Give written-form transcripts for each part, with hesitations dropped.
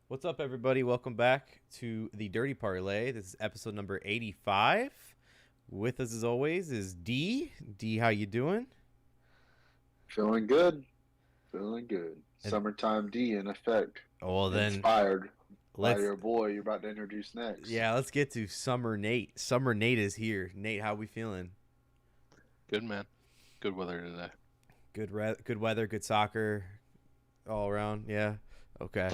What's up, everybody? Welcome back to the Dirty Parlay. This is episode number 85. With us, as always, is D. D, how you doing? Feeling good. Feeling good. And Summertime D in effect. well, then Inspired by let's your boy you're about to introduce next. let's get to Summer Nate. Summer Nate is here. Nate, how we feeling? Good man. Good weather today. Good weather, good soccer, all around. Yeah. Okay.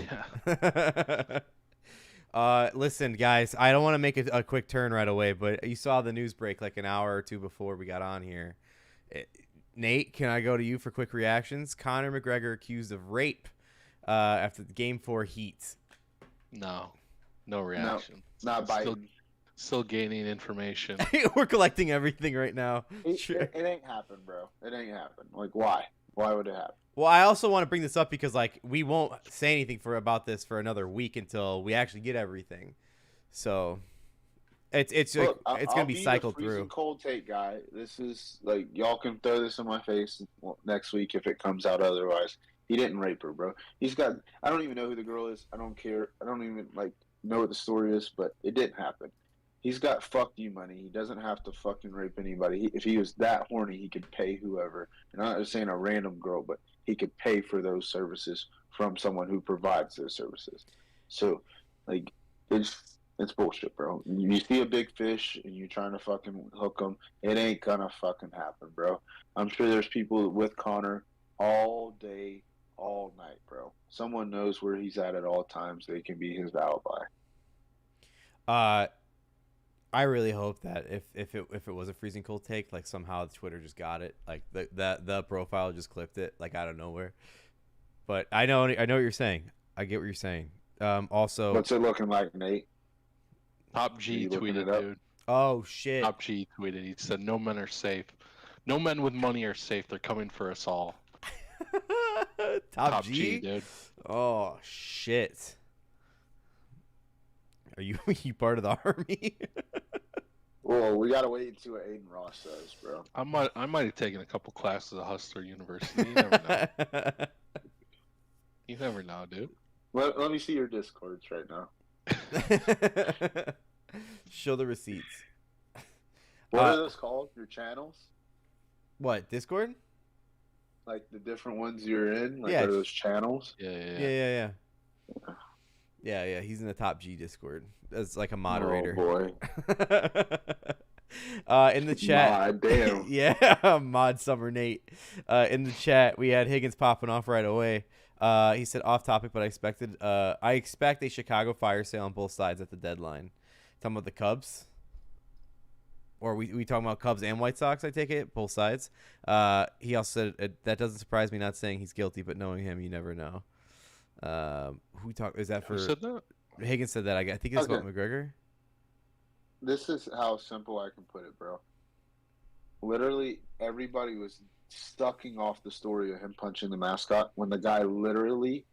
Yeah. Listen, guys, I don't want to make a quick turn right away, but you saw the news break like an hour or two before we got on here. Nate, can I go to you for quick reactions? Conor McGregor accused of rape after the Game 4 heat. No. No reaction. Not biting. Still gaining information. We're collecting everything right now. It ain't happened, bro. It ain't happened. Like, why? Why would it happen? Well, I also want to bring this up because we won't say anything about this for another week until we actually get everything. So it's gonna be cycled the freezing through. cold take guy. This is like y'all can throw this in my face next week if it comes out otherwise. He didn't rape her, bro. He's got. I don't even know who the girl is. I don't care. I don't even know what the story is, but it didn't happen. He's got fuck you money. He doesn't have to fucking rape anybody. If he was that horny, he could pay whoever. And I'm not just saying a random girl, but he could pay for those services from someone who provides those services. So, like, it's bullshit, bro. You see a big fish and you're trying to fucking hook them, it ain't gonna fucking happen, bro. I'm sure there's people with Connor all day, all night, bro. Someone knows where he's at all times. They can be his alibi. I really hope that if it was a freezing cold take, like somehow Twitter just got it, like the profile just clipped it, like out of nowhere. But I know what you're saying. I get what you're saying. Also, What's it looking like, Nate? Top G tweeted, dude. Oh shit. Top G tweeted. He said, "No men are safe. No men with money are safe. They're coming for us all." Top G, dude. Oh shit. Are you part of the army? Well, we gotta wait and see what Aiden Ross says, bro. I might have taken a couple classes at Hustler University. You never know. You never know, dude. Let me see your Discords right now. Show the receipts. What are those called? Your channels? What, Discord? Like the different ones you're in? Like, Yeah. are those channels? Yeah. Yeah, he's in the Top G Discord as like a moderator. Oh, boy. In the chat. Mod, damn. Yeah, Mod Summer Nate. In the chat, we had Higgins popping off right away. He said off topic, but I expect a Chicago fire sale on both sides at the deadline. Talking about the Cubs. Or we talking about Cubs and White Sox, I take it? Both sides. He also said, that doesn't surprise me, not saying he's guilty, but knowing him, you never know. Is that for? Who said that? Higgins said that. I think it's about McGregor. This is how simple I can put it, bro. Literally, everybody was sucking off the story of him punching the mascot when the guy literally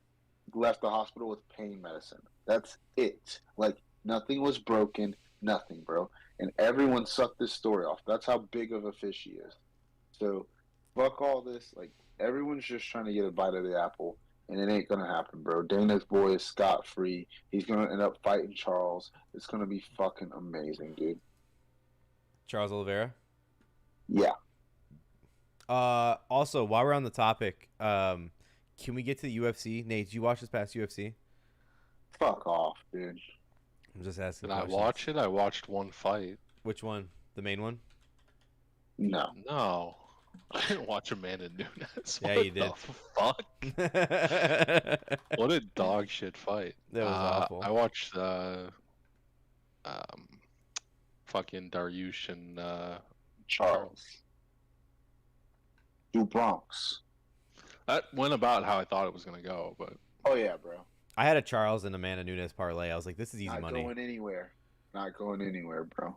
left the hospital with pain medicine. That's it. Like, nothing was broken, nothing, bro. And everyone sucked this story off. That's how big of a fish he is. So, fuck all this. Like, everyone's just trying to get a bite of the apple. And it ain't going to happen, bro. Dana's boy is scot-free. He's going to end up fighting Charles. It's going to be fucking amazing, dude. Charles Oliveira? Yeah. Also, while we're on the topic, can we get to the UFC? Nate, did you watch this past UFC? Fuck off, dude. I'm just asking. Did I watch it? I watched one fight. Which one? The main one? No. No. I didn't watch Amanda Nunes. Yeah, you did. Fuck. What a dog shit fight. That was awful. I watched fucking Dariush and Charles. Du Bronx. That went about how I thought it was gonna go, but Oh yeah, bro. I had a Charles and Amanda Nunes parlay. I was like, this is easy Not money. going anywhere. Not going anywhere, bro.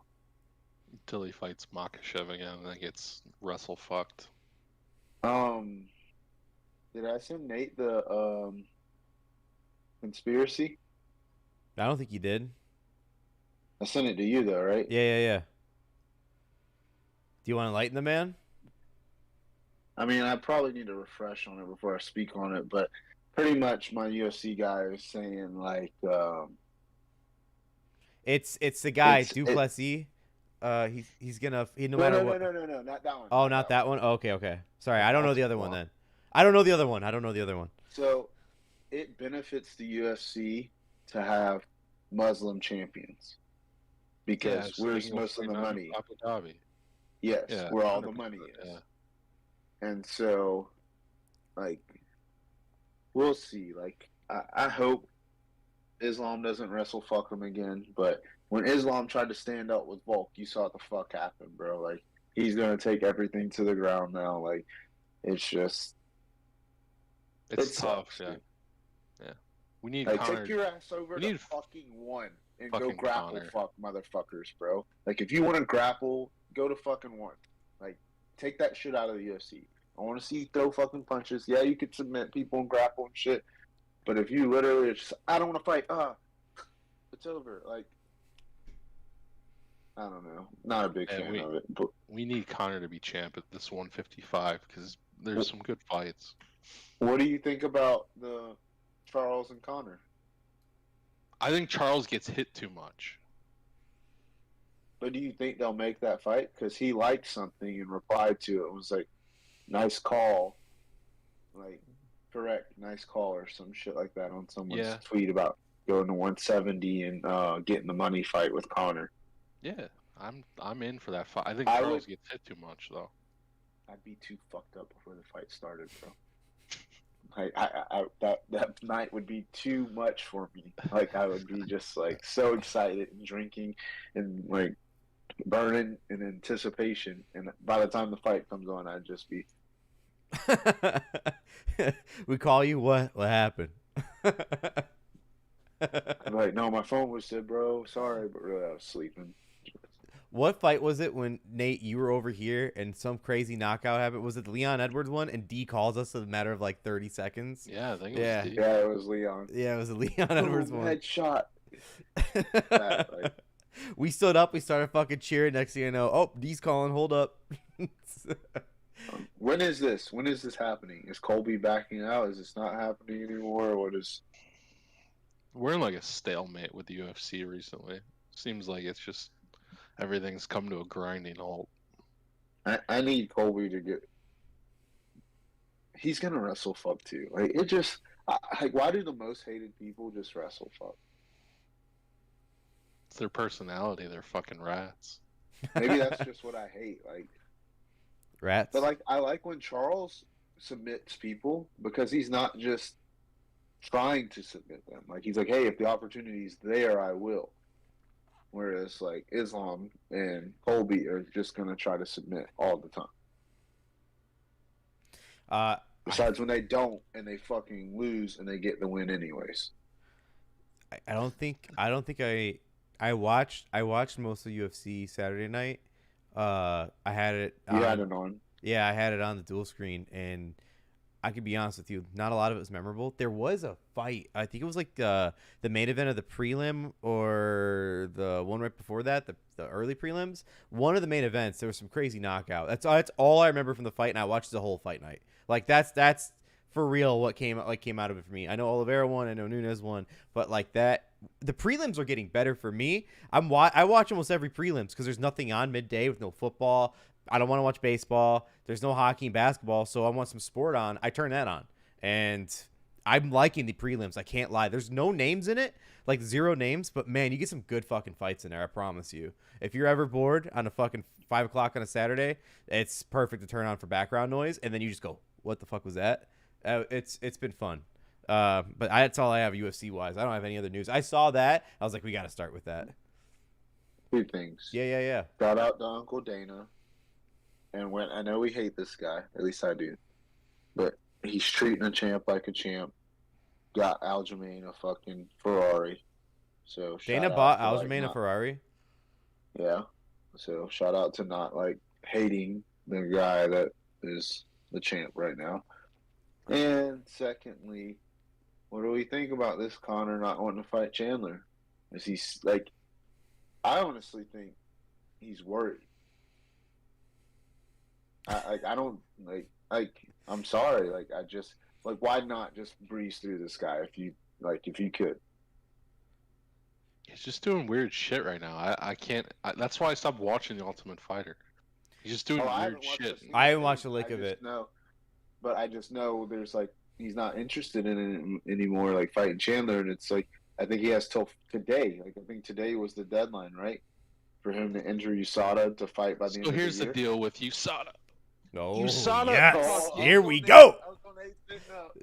until he fights Makhachev again and then gets wrestle fucked. Did I send Nate the conspiracy? I don't think you did. I sent it to you though, right? Yeah. Do you want to enlighten the man? I mean, I probably need to refresh on it before I speak on it, but pretty much my UFC guy is saying like It's the guy it Duplessis. He's gonna no no matter no no what. no no no not that one, Oh, not not that one. that one. Oh, okay, okay. Sorry, The I don't know the other multiple one one. then. I don't know the other one. I don't know the other one. So it benefits the UFC to have Muslim champions Yeah, because so they where's can go most of fight the in money? Abu Dhabi. Yes, Yeah, where all the 100%. money is. Yeah. And so like we'll see. Like I hope Islam doesn't wrestle fuck him again. But when Islam tried to stand up with Volk, you saw what the fuck happened, bro. Like he's gonna take everything to the ground now. Like it's just It's it tough, sucks, yeah. dude. Yeah. We need Like Connor. take your ass over We to need fucking one and go fucking grapple Connor. fuck motherfuckers, bro. Like if you want to grapple, go to fucking one. Like take that shit out of the UFC. I want to see you throw fucking punches. Yeah, you could submit people and grapple and shit. But if you literally are just, I don't want to fight. It's over. Like I don't know. Not a big Yeah, fan of it. But we need Connor to be champ at this 155 because there's some good fights. what do you think about the Charles and Connor? I think Charles gets hit too much. But do you think they'll make that fight? Because he liked something and replied to it. It was like, nice call. Like, correct, nice call or some shit like that on someone's tweet about going to 170 and getting the money fight with Connor. Yeah, I'm in for that fight. I think I Charles would- gets hit too much though. I'd be too fucked up before the fight started, bro. That night would be too much for me. Like I would be just like so excited and drinking and like burning in anticipation. And by the time the fight comes on, I'd just be We call you. What happened? like, no, my phone was dead, bro. Sorry, but really, I was sleeping. What fight was it when Nate you were over here and some crazy knockout happened? Was it the Leon Edwards one? And D calls us in a matter of like 30 seconds. Yeah, I think it Yeah. was D. Yeah, it was Leon. Yeah, it was the Leon Edwards Boom, one. headshot. That, like- We stood up. We started fucking cheering. Next thing you know, oh, D's calling. Hold up. When is this? When is this happening? Is Colby backing out? Is this not happening anymore? What is? We're in like a stalemate with the UFC recently. Seems like it's just everything's come to a grinding halt. I need Colby to get. He's gonna wrestle fuck too. Like it just. Like why do the most hated people just wrestle fuck? It's their personality. They're fucking rats. Maybe that's just what I hate. Like, Rats. but like I like when Charles submits people because he's not just trying to submit them. Like he's like, hey, if the opportunity's there, I will. Whereas like Islam and Colby are just gonna try to submit all the time. Besides when they don't and they fucking lose and they get the win anyways. I don't think I watched most of UFC Saturday night. I had it. You had it on. Yeah, I had it on the dual screen, and I can be honest with you, not a lot of it was memorable. There was a fight. I think it was like the main event of the prelim or the one right before that, the early prelims. One of the main events, there was some crazy knockout. That's all I remember from the fight, and I watched the whole fight night. Like that's for real what came out of it for me. I know Oliveira won, I know Nunes won, but like that, the prelims are getting better for me. I watch almost every prelims because there's nothing on midday with no football. I don't want to watch baseball. There's no hockey and basketball, so I want some sport on. I turn that on, and I'm liking the prelims. I can't lie. There's no names in it, like 0 names, but man, you get some good fucking fights in there. I promise you. If you're ever bored on a fucking 5 o'clock on a Saturday, it's perfect to turn on for background noise, and then you just go, "What the fuck was that?" It's been fun. But that's all I have UFC wise. I don't have any other news. I saw that. I was like, we got to start with that. 2 things. Yeah. Shout out to Uncle Dana. And when I know we hate this guy, at least I do, but he's treating a champ like a champ. Got Aljamain a fucking Ferrari. So Dana bought Aljamain a Ferrari. Yeah. So shout out to not like hating the guy that is the champ right now. And secondly, what do we think about this Connor not wanting to fight Chandler? Is he like? I honestly think he's worried. I don't like. I'm sorry. Like I just Like, why not just breeze through this guy if you could? He's just doing weird shit right now. I can't. That's why I stopped watching The Ultimate Fighter. He's just doing I weird haven't watched shit. a single I haven't thing. watched a lick I of just it. know, but I just know there's like he's not interested in it anymore. Like fighting Chandler, and it's like I think he has till today. Like I think today was the deadline, right, for him to injure USADA to fight by the end So of the here's the year. deal with USADA. Oh, USADA, yes. fuck Here you. we go. I was on 8 now.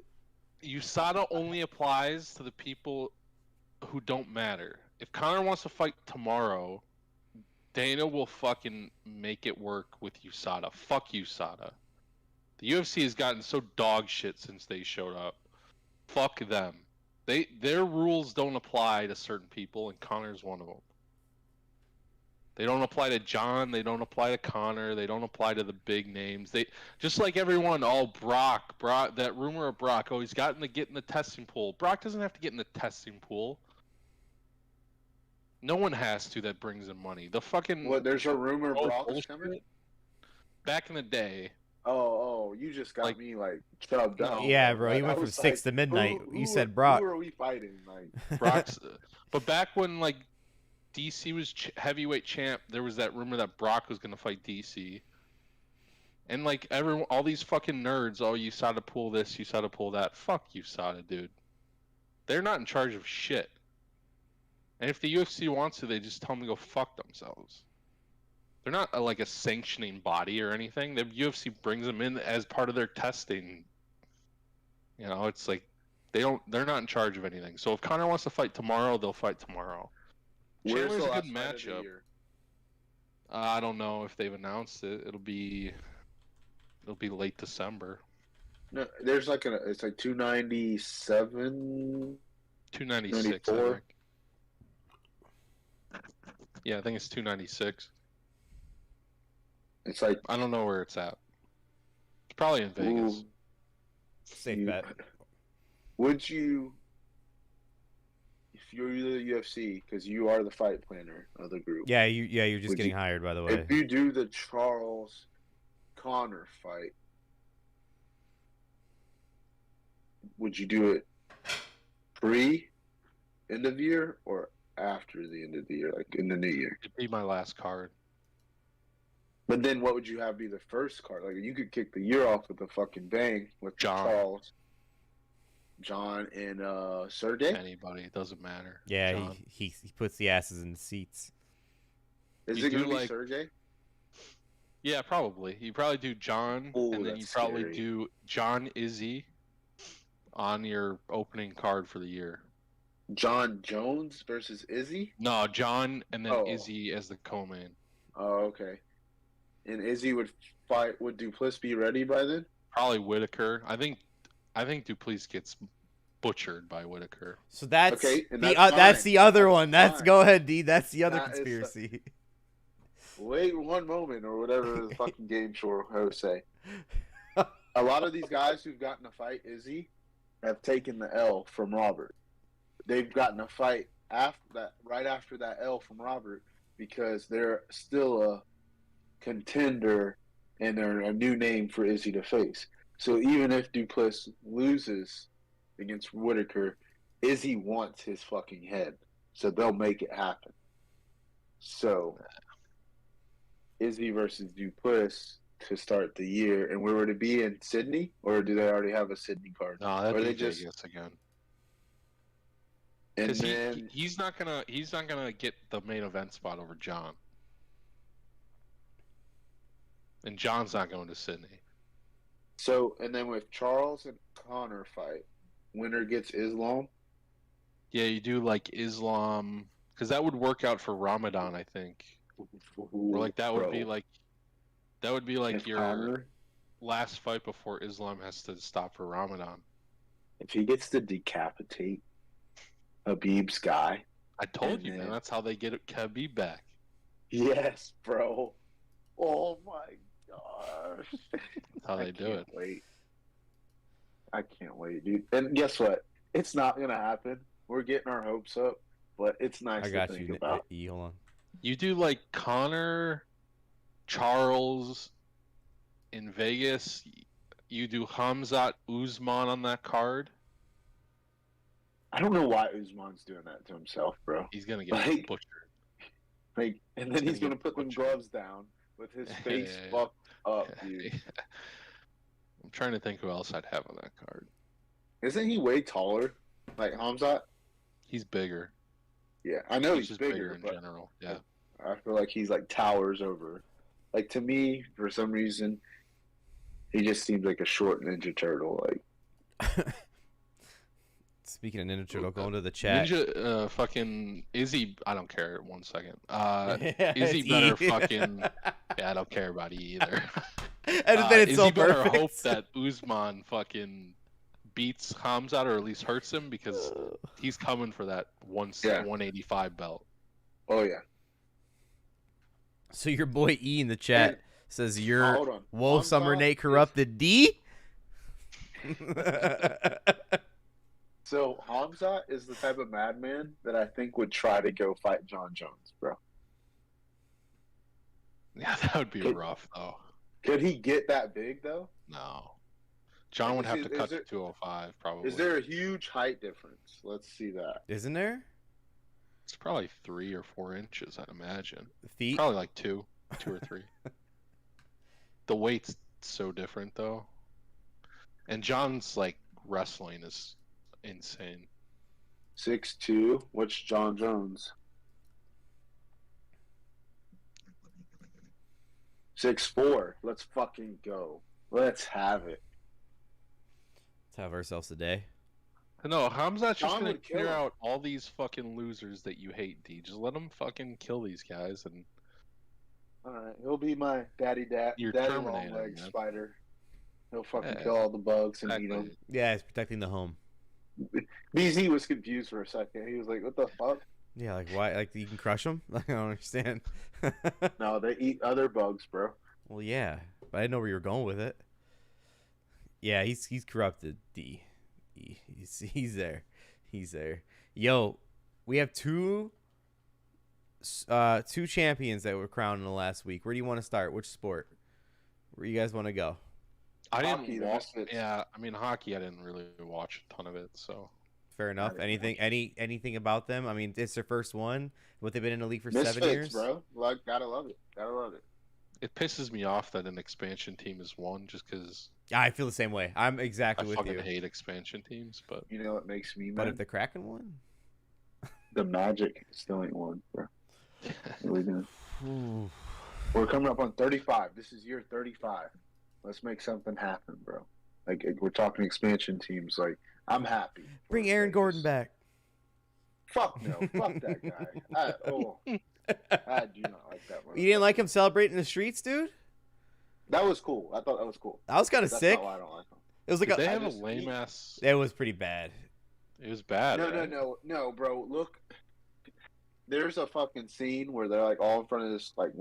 USADA only applies to the people who don't matter. If Conor wants to fight tomorrow, Dana will fucking make it work with USADA. Fuck USADA. The UFC has gotten so dog shit since they showed up. Fuck them. Their rules don't apply to certain people, and Conor's one of them. They don't apply to John. They don't apply to Conor. They don't apply to the big names. They just like everyone. Oh, Brock. That rumor of Brock. Oh, he's gotten to get in the testing pool. Brock doesn't have to get in the testing pool. No one has to. That brings in money. The fucking What? There's a rumor Brock's bullshit. coming. Back in the day. Oh, you just got Like- me like chubbed up. Yeah, bro. He Like, went I from was 6 to midnight. who You are- said Brock. Who are we fighting? Like, Brock's, but back when like DC was heavyweight champ, there was that rumor that Brock was gonna fight DC, and like everyone, all these fucking nerds, oh, you saw to pull this, you saw to pull that. Fuck you, Sada, dude. They're not in charge of shit. And if the UFC wants to, they just tell them to go fuck themselves. They're not like a sanctioning body or anything. The UFC brings them in as part of their testing. You know, it's like they're not in charge of anything. So if Conor wants to fight tomorrow, they'll fight tomorrow. where's Chandler's the a good last fight of the matchup. year? I don't know if they've announced it. It'll be late December. No, there's like it's like 297. 296, I 94? think. Yeah, I think it's 296. It's like I don't know where it's at. It's probably in Vegas. ooh, Safe bet. Would you, if you're the UFC, because you are the fight planner of the group? Yeah, you're just Would getting you- hired, by the way. If you do the Charles Connor fight, would you do it end of year or after the end of the year, like in the new year? It'd be my last card. But then what would you have be the first card? Like you could kick the year off with a fucking bang with John. John and Sergey. Anybody, it doesn't matter. Yeah, John. he puts the asses in the seats. Is You it going do to be like- Sergey? Yeah, probably. You probably do John, Ooh, and then you that's probably scary. do John Izzy on your opening card for the year. John Jones versus Izzy? No, John, and then Oh. Izzy as the co-main. Oh, okay. And Izzy would fight. Would Duplessis be ready by then? Probably Whitaker. I think Duplessis gets butchered by Whitaker. So that's Okay, and the that's that's fine. the other That's one. That's fine. go ahead, D. That's the other That is the- conspiracy. Wait one moment, or whatever the fucking game show hosts say. A lot of these guys who've gotten a fight Izzy have taken the L from Robert. They've gotten a fight right after that L from Robert because they're still a contender and they're a new name for Izzy to face. So even if Duplessis loses against Whitaker, Izzy wants his fucking head. So they'll make it happen. So Izzy versus Duplessis to start the year, and where would it be in Sydney, or do they already have a Sydney card? No, Or that'd they be just- Vegas again. And Because then he's not gonna get the main event spot over John, and John's not going to Sydney. and then with Charles and Connor fight, winner gets Islam. Yeah, you do like Islam, because that would work out for Ramadan, I think. Or like that would be like if your Connor, last fight before Islam has to stop for Ramadan. if he gets to decapitate Habib's guy, I told And you, man. then- That's how they get Khabib back. yes, bro. Oh my gosh. That's how they do it. Wait. I can't wait, dude. And guess what? It's not gonna happen. We're getting our hopes up, but it's nice I got to think you. about. E, hold on. You do like Connor, Charles in Vegas. You do Hamzat Usman on that card. I don't know why Usman's doing that to himself, bro. He's gonna get Like, butchered. and then he's gonna put them butchered. gloves down with his face fucked up, dude. I'm trying to think who else I'd have on that card. Isn't he way taller, like Hamzat? He's bigger. Yeah, I know he's just bigger, in but general. Yeah. I feel like he's like towers over. Like to me, for some reason, he just seems like a short Ninja Turtle. Like, Speaking of Ninja Turtle, going to the chat. Ninja, fucking Izzy. I don't care. 1 second. Yeah, Izzy it's better E. fucking. Yeah, I don't care about E either. And then it's Izzy so better perfect. hope that Usman fucking beats Hamzat or at least hurts him because he's coming for that 185 belt. oh yeah. So your boy E in the chat And- says hold you're on. Whoa Summer Hamzat Nate corrupted D. So Hamzat is the type of madman that I think would try to go fight John Jones, bro. Yeah, that would be rough though. Could he get that big though? No. John would have to cut to 205 probably. Is there a huge height difference? Let's see that. Isn't there? It's probably 3 or 4 inches, I'd imagine. Feet? Probably like 2 or 3. The weight's so different though. And John's like wrestling is insane. 6'2". What's John Jones? 6'4". Let's fucking go. Let's have it. Let's have ourselves a day. No, Hamzat's just John gonna would kill clear him. out all these fucking losers that you hate, D. Just let them fucking kill these guys and All right, he'll be my daddy You're daddy Terminator, long leg man. spider. He'll fucking Yeah, kill all the bugs and eat exactly. them. Yeah, it's protecting the home. Beezy was confused for a second. He was like, "What the fuck?" Yeah, like why? Like you can crush them? Like, I don't understand. No, they eat other bugs, bro. Well, yeah, but I didn't know where you were going with it. Yeah, he's corrupted. D, he's there, he's there. Yo, we have two champions that were crowned in the last week. Where do you want to start? Which sport? Where you guys want to go? I Hockey, didn't the watch. Misfits. Yeah, I mean hockey. I didn't really watch a ton of it, so Fair enough. I didn't Anything about them? I mean, it's their first one. What they've been in the league for Misfits, 7 years, bro. Like, gotta love it. Gotta love it. it pisses me off that an expansion team is won just because Yeah, I feel the same way. I'm I exactly with fucking you. hate expansion teams. But You know what makes me But mad? if the Kraken won, The Magic still ain't won, bro. Really good. Ooh. We're coming up on 35. This is year 35. Let's make something happen, bro. Like, we're talking expansion teams. Like, I'm happy. Bring for Aaron Vegas. Gordon back. Fuck no. Fuck that guy. I do not like that one. You didn't like him celebrating in the streets, dude? That was cool. I thought that was cool. That was kind of That's sick. not why I don't like him. It was like did they a. have a just- lame ass? It was pretty bad. It was bad. No, right? no, bro. Look, there's a fucking scene where they're like all in front of this like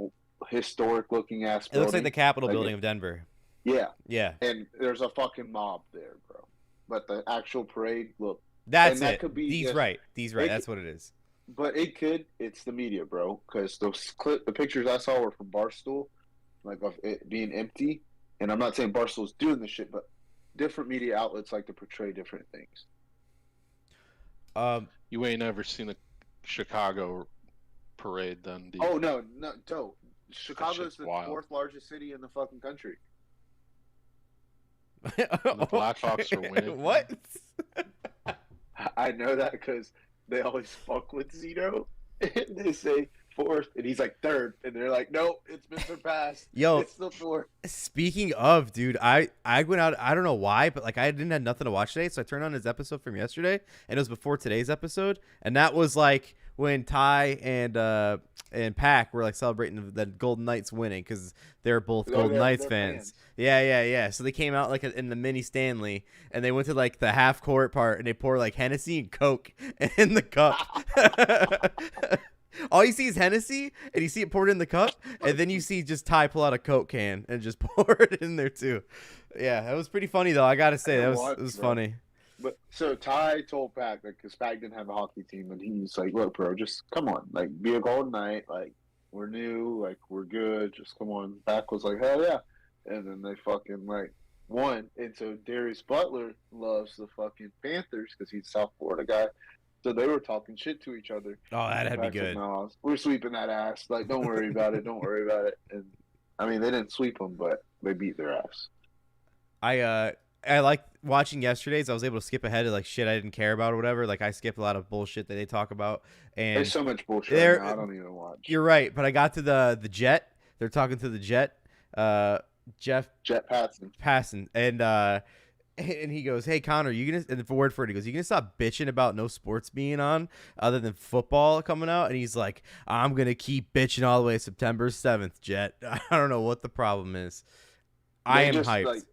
historic looking ass. It looks like the building. Capitol Like building of Denver. Yeah, Yeah, and there's a fucking mob there, bro. But the actual parade, look. that's And that it. could be He's just- right. He's right. it That's what it is. But it's the media, bro. Because the pictures I saw were from Barstool, like of it being empty. And I'm not saying Barstool's doing this shit, but different media outlets like to portray different things. You ain't ever seen a Chicago parade, then? Do you? Oh no, dope. Chicago's shit's the wild. 4th largest city in the fucking country. the Blackhawks are winning. What? I know that because they always fuck with Zito, and they say 4th, and he's like 3rd, and they're like, nope, it's been surpassed. Yo, It's the 4th. speaking of, dude, I went out. I don't know why, but like I didn't have nothing to watch today, so I turned on his episode from yesterday, and it was before today's episode, and that was like when Ty and Pac were like celebrating the Golden Knights winning because they're both Oh, Golden they're Knights fans. Yeah. So they came out like in the mini Stanley, and they went to like the half court part, and they pour like Hennessy and Coke in the cup. All you see is Hennessy, and you see it poured in the cup, and then you see just Ty pull out a Coke can and just pour it in there too. Yeah, that was pretty funny though. I gotta say I that watched, was bro. funny. But so Ty told Pac, like, because Pac didn't have a hockey team, and he's like, "Look, bro, just come on, like, be a Golden Knight, like, we're new, like, we're good, just come on." Pac was like, "Hell yeah!" And then they fucking like One, and so Darius Butler loves the fucking Panthers because he's a South Florida guy. So they were talking shit to each other. Oh, that'd be Patrick good. Mahomes, we're sweeping that ass. Like, don't worry about it. Don't worry about it. And I mean, they didn't sweep them, but they beat their ass. I like watching yesterday's. I was able to skip ahead of like shit I didn't care about or whatever. Like I skipped a lot of bullshit that they talk about. And There's so much bullshit right now. I don't even watch. You're right, but I got to the Jet. They're talking to the Jet. Jet Passon, and he goes, "Hey Connor, you gonna?" And for word for it, he goes, "You gonna stop bitching about no sports being on other than football coming out?" And he's like, "I'm gonna keep bitching all the way to September 7th, Jet. I don't know what the problem is. I am hyped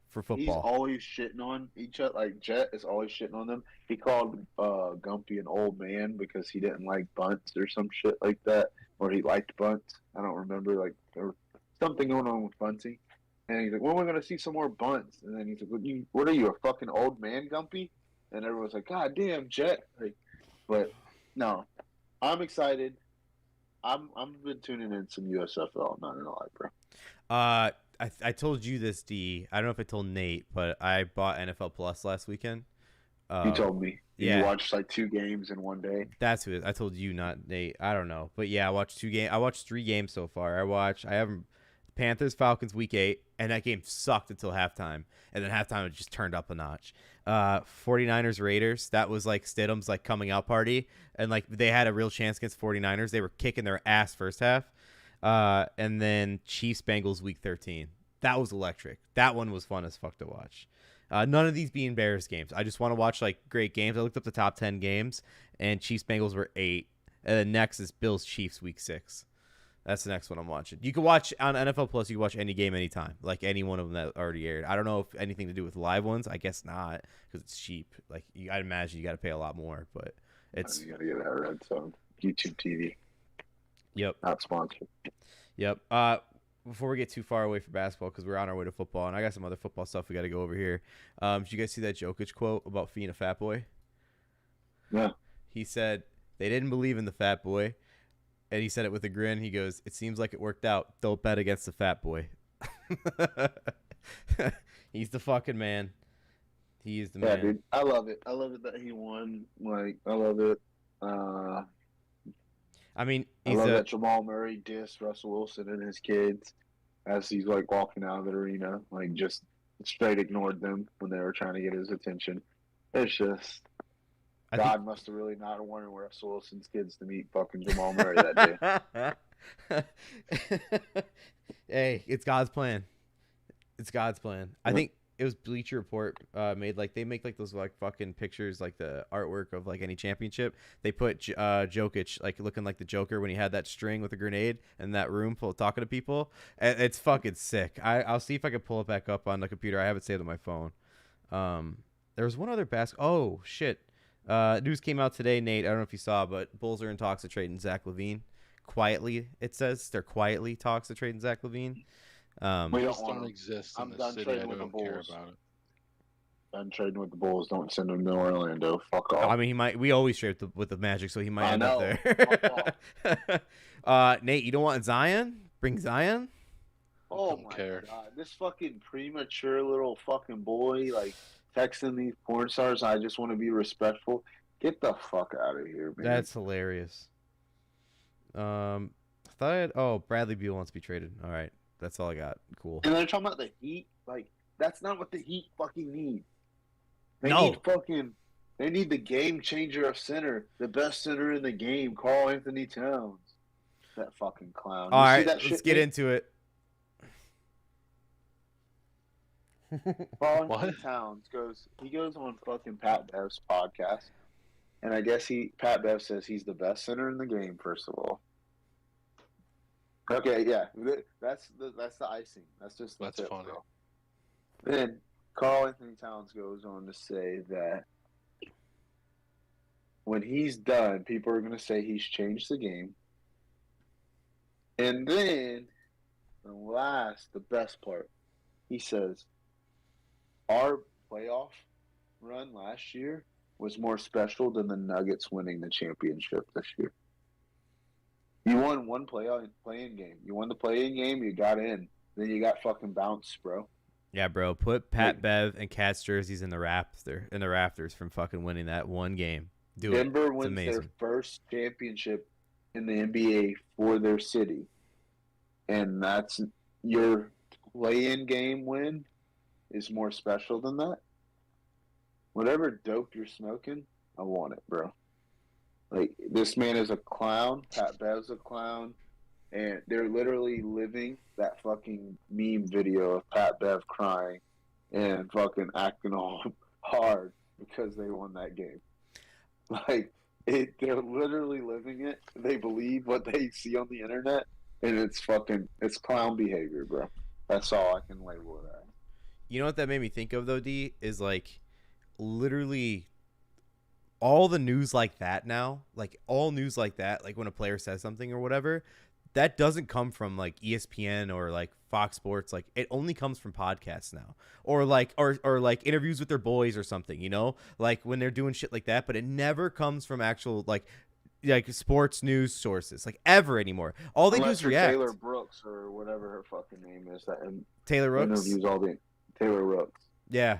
for football." He's always shitting on each other. Like Jet is always shitting on them. He called Gumpy an old man because he didn't like bunts or some shit like that, or he liked bunts. I don't remember. Like there was something going on with bunting. And he's like, "When are we going to see some more bunts?" And then he's like, "What are you, a fucking old man, Gumpy?" And everyone's like, "God damn, Jet!" Like, but no, I'm excited. I've been tuning in some USFL. I'm not gonna lie, bro. I told you this, D. I don't know if I told Nate, but I bought NFL Plus last weekend. You told me. Yeah. You watched like 2 games in one day. That's who I told you, not Nate. I don't know, but yeah, I watched 2 games. I watched 3 games so far. I haven't. Panthers Falcons week 8, and that game sucked until halftime, and then halftime it just turned up a notch. 49ers Raiders, that was like Stidham's like coming out party, and like they had a real chance against 49ers. They were kicking their ass first half. And then Chiefs Bengals week 13. That was electric. That one was fun as fuck to watch. None of these being Bears games. I just want to watch like great games. I looked up the top 10 games, and Chiefs Bengals were 8. And then next is Bills Chiefs week 6. That's the next one I'm watching. You can watch on NFL Plus. You can watch any game anytime, like any one of them that already aired. I don't know if anything to do with live ones. I guess not, because it's cheap. Like I'd imagine you got to pay a lot more, but it's you gotta get that red zone YouTube TV. Yep. Not sponsored. Yep. Before we get too far away from basketball, because we're on our way to football, and I got some other football stuff we got to go over here. Did you guys see that Jokic quote about being a fat boy? Yeah. He said they didn't believe in the fat boy. And he said it with a grin. He goes, "It seems like it worked out. Don't bet against the fat boy." He's the fucking man. He is the man. Yeah, dude. I love it. I love it that he won. Like, I love it. I mean, I love that Jamal Murray dissed Russell Wilson and his kids as he's like walking out of the arena. Like, just straight ignored them when they were trying to get his attention. It's just... God must have really not wanted Russell Wilson's kids to meet fucking Jamal Murray that day. Hey, it's God's plan. It's God's plan. I think it was Bleacher Report made like they make like those like fucking pictures like the artwork of like any championship. They put Jokic like looking like the Joker when he had that string with a grenade in that room full of talking to people. And it's fucking sick. I'll see if I can pull it back up on the computer. I have it saved on my phone. There was one other oh shit. News came out today, Nate. I don't know if you saw, but Bulls are in talks of trading Zach LaVine. Quietly, it says they're quietly talks of trading Zach LaVine. We don't exist in the city. I don't care about it. I'm trading with the Bulls. Don't send him to Orlando. Fuck off. I mean, he might. We always trade with the Magic, so he might end up there. Nate, you don't want Zion? Bring Zion. Oh my god, this fucking premature little fucking boy, like. Texting these porn stars, I just want to be respectful. Get the fuck out of here, man. That's hilarious. I thought Bradley Beal wants to be traded. All right, that's all I got. Cool. And they're talking about the Heat. Like, that's not what the Heat fucking need. They need the game changer of center, the best center in the game, Karl Anthony Towns. That fucking clown. All right, let's get into it. Karl Anthony Towns goes on fucking Pat Bev's podcast, and I guess Pat Bev says he's the best center in the game. First of all, okay, yeah, that's the icing. That's funny. Bro. Then Karl Anthony Towns goes on to say that when he's done, people are going to say he's changed the game, and then the best part, he says. Our playoff run last year was more special than the Nuggets winning the championship this year. You won one play-in game. You won the play-in game, you got in. Then you got fucking bounced, bro. Yeah, bro. Put Pat Bev and Cat's jerseys in the rafters from fucking winning that one game. Do it. Denver It's wins their amazing. first championship in the NBA for their city, and that's your play-in game win is more special than that. Whatever dope you're smoking, I want it, bro. Like, this man is a clown. Pat Bev's a clown. And they're literally living that fucking meme video of Pat Bev crying and fucking acting all hard because they won that game. Like, they're literally living it. They believe what they see on the internet, and it's clown behavior, bro. That's all I can label it as. You know what that made me think of, though, D? Is, like, literally all the news like that now, like, all news like that, like when a player says something or whatever, that doesn't come from like ESPN or like Fox Sports. Like, it only comes from podcasts now, or like like interviews with their boys or something, you know, like when they're doing shit like that. But it never comes from actual like sports news sources like ever anymore. All they do is react. Taylor Brooks or whatever her fucking name is that Taylor Rooks interviews all the Taylor Rooks. Yeah,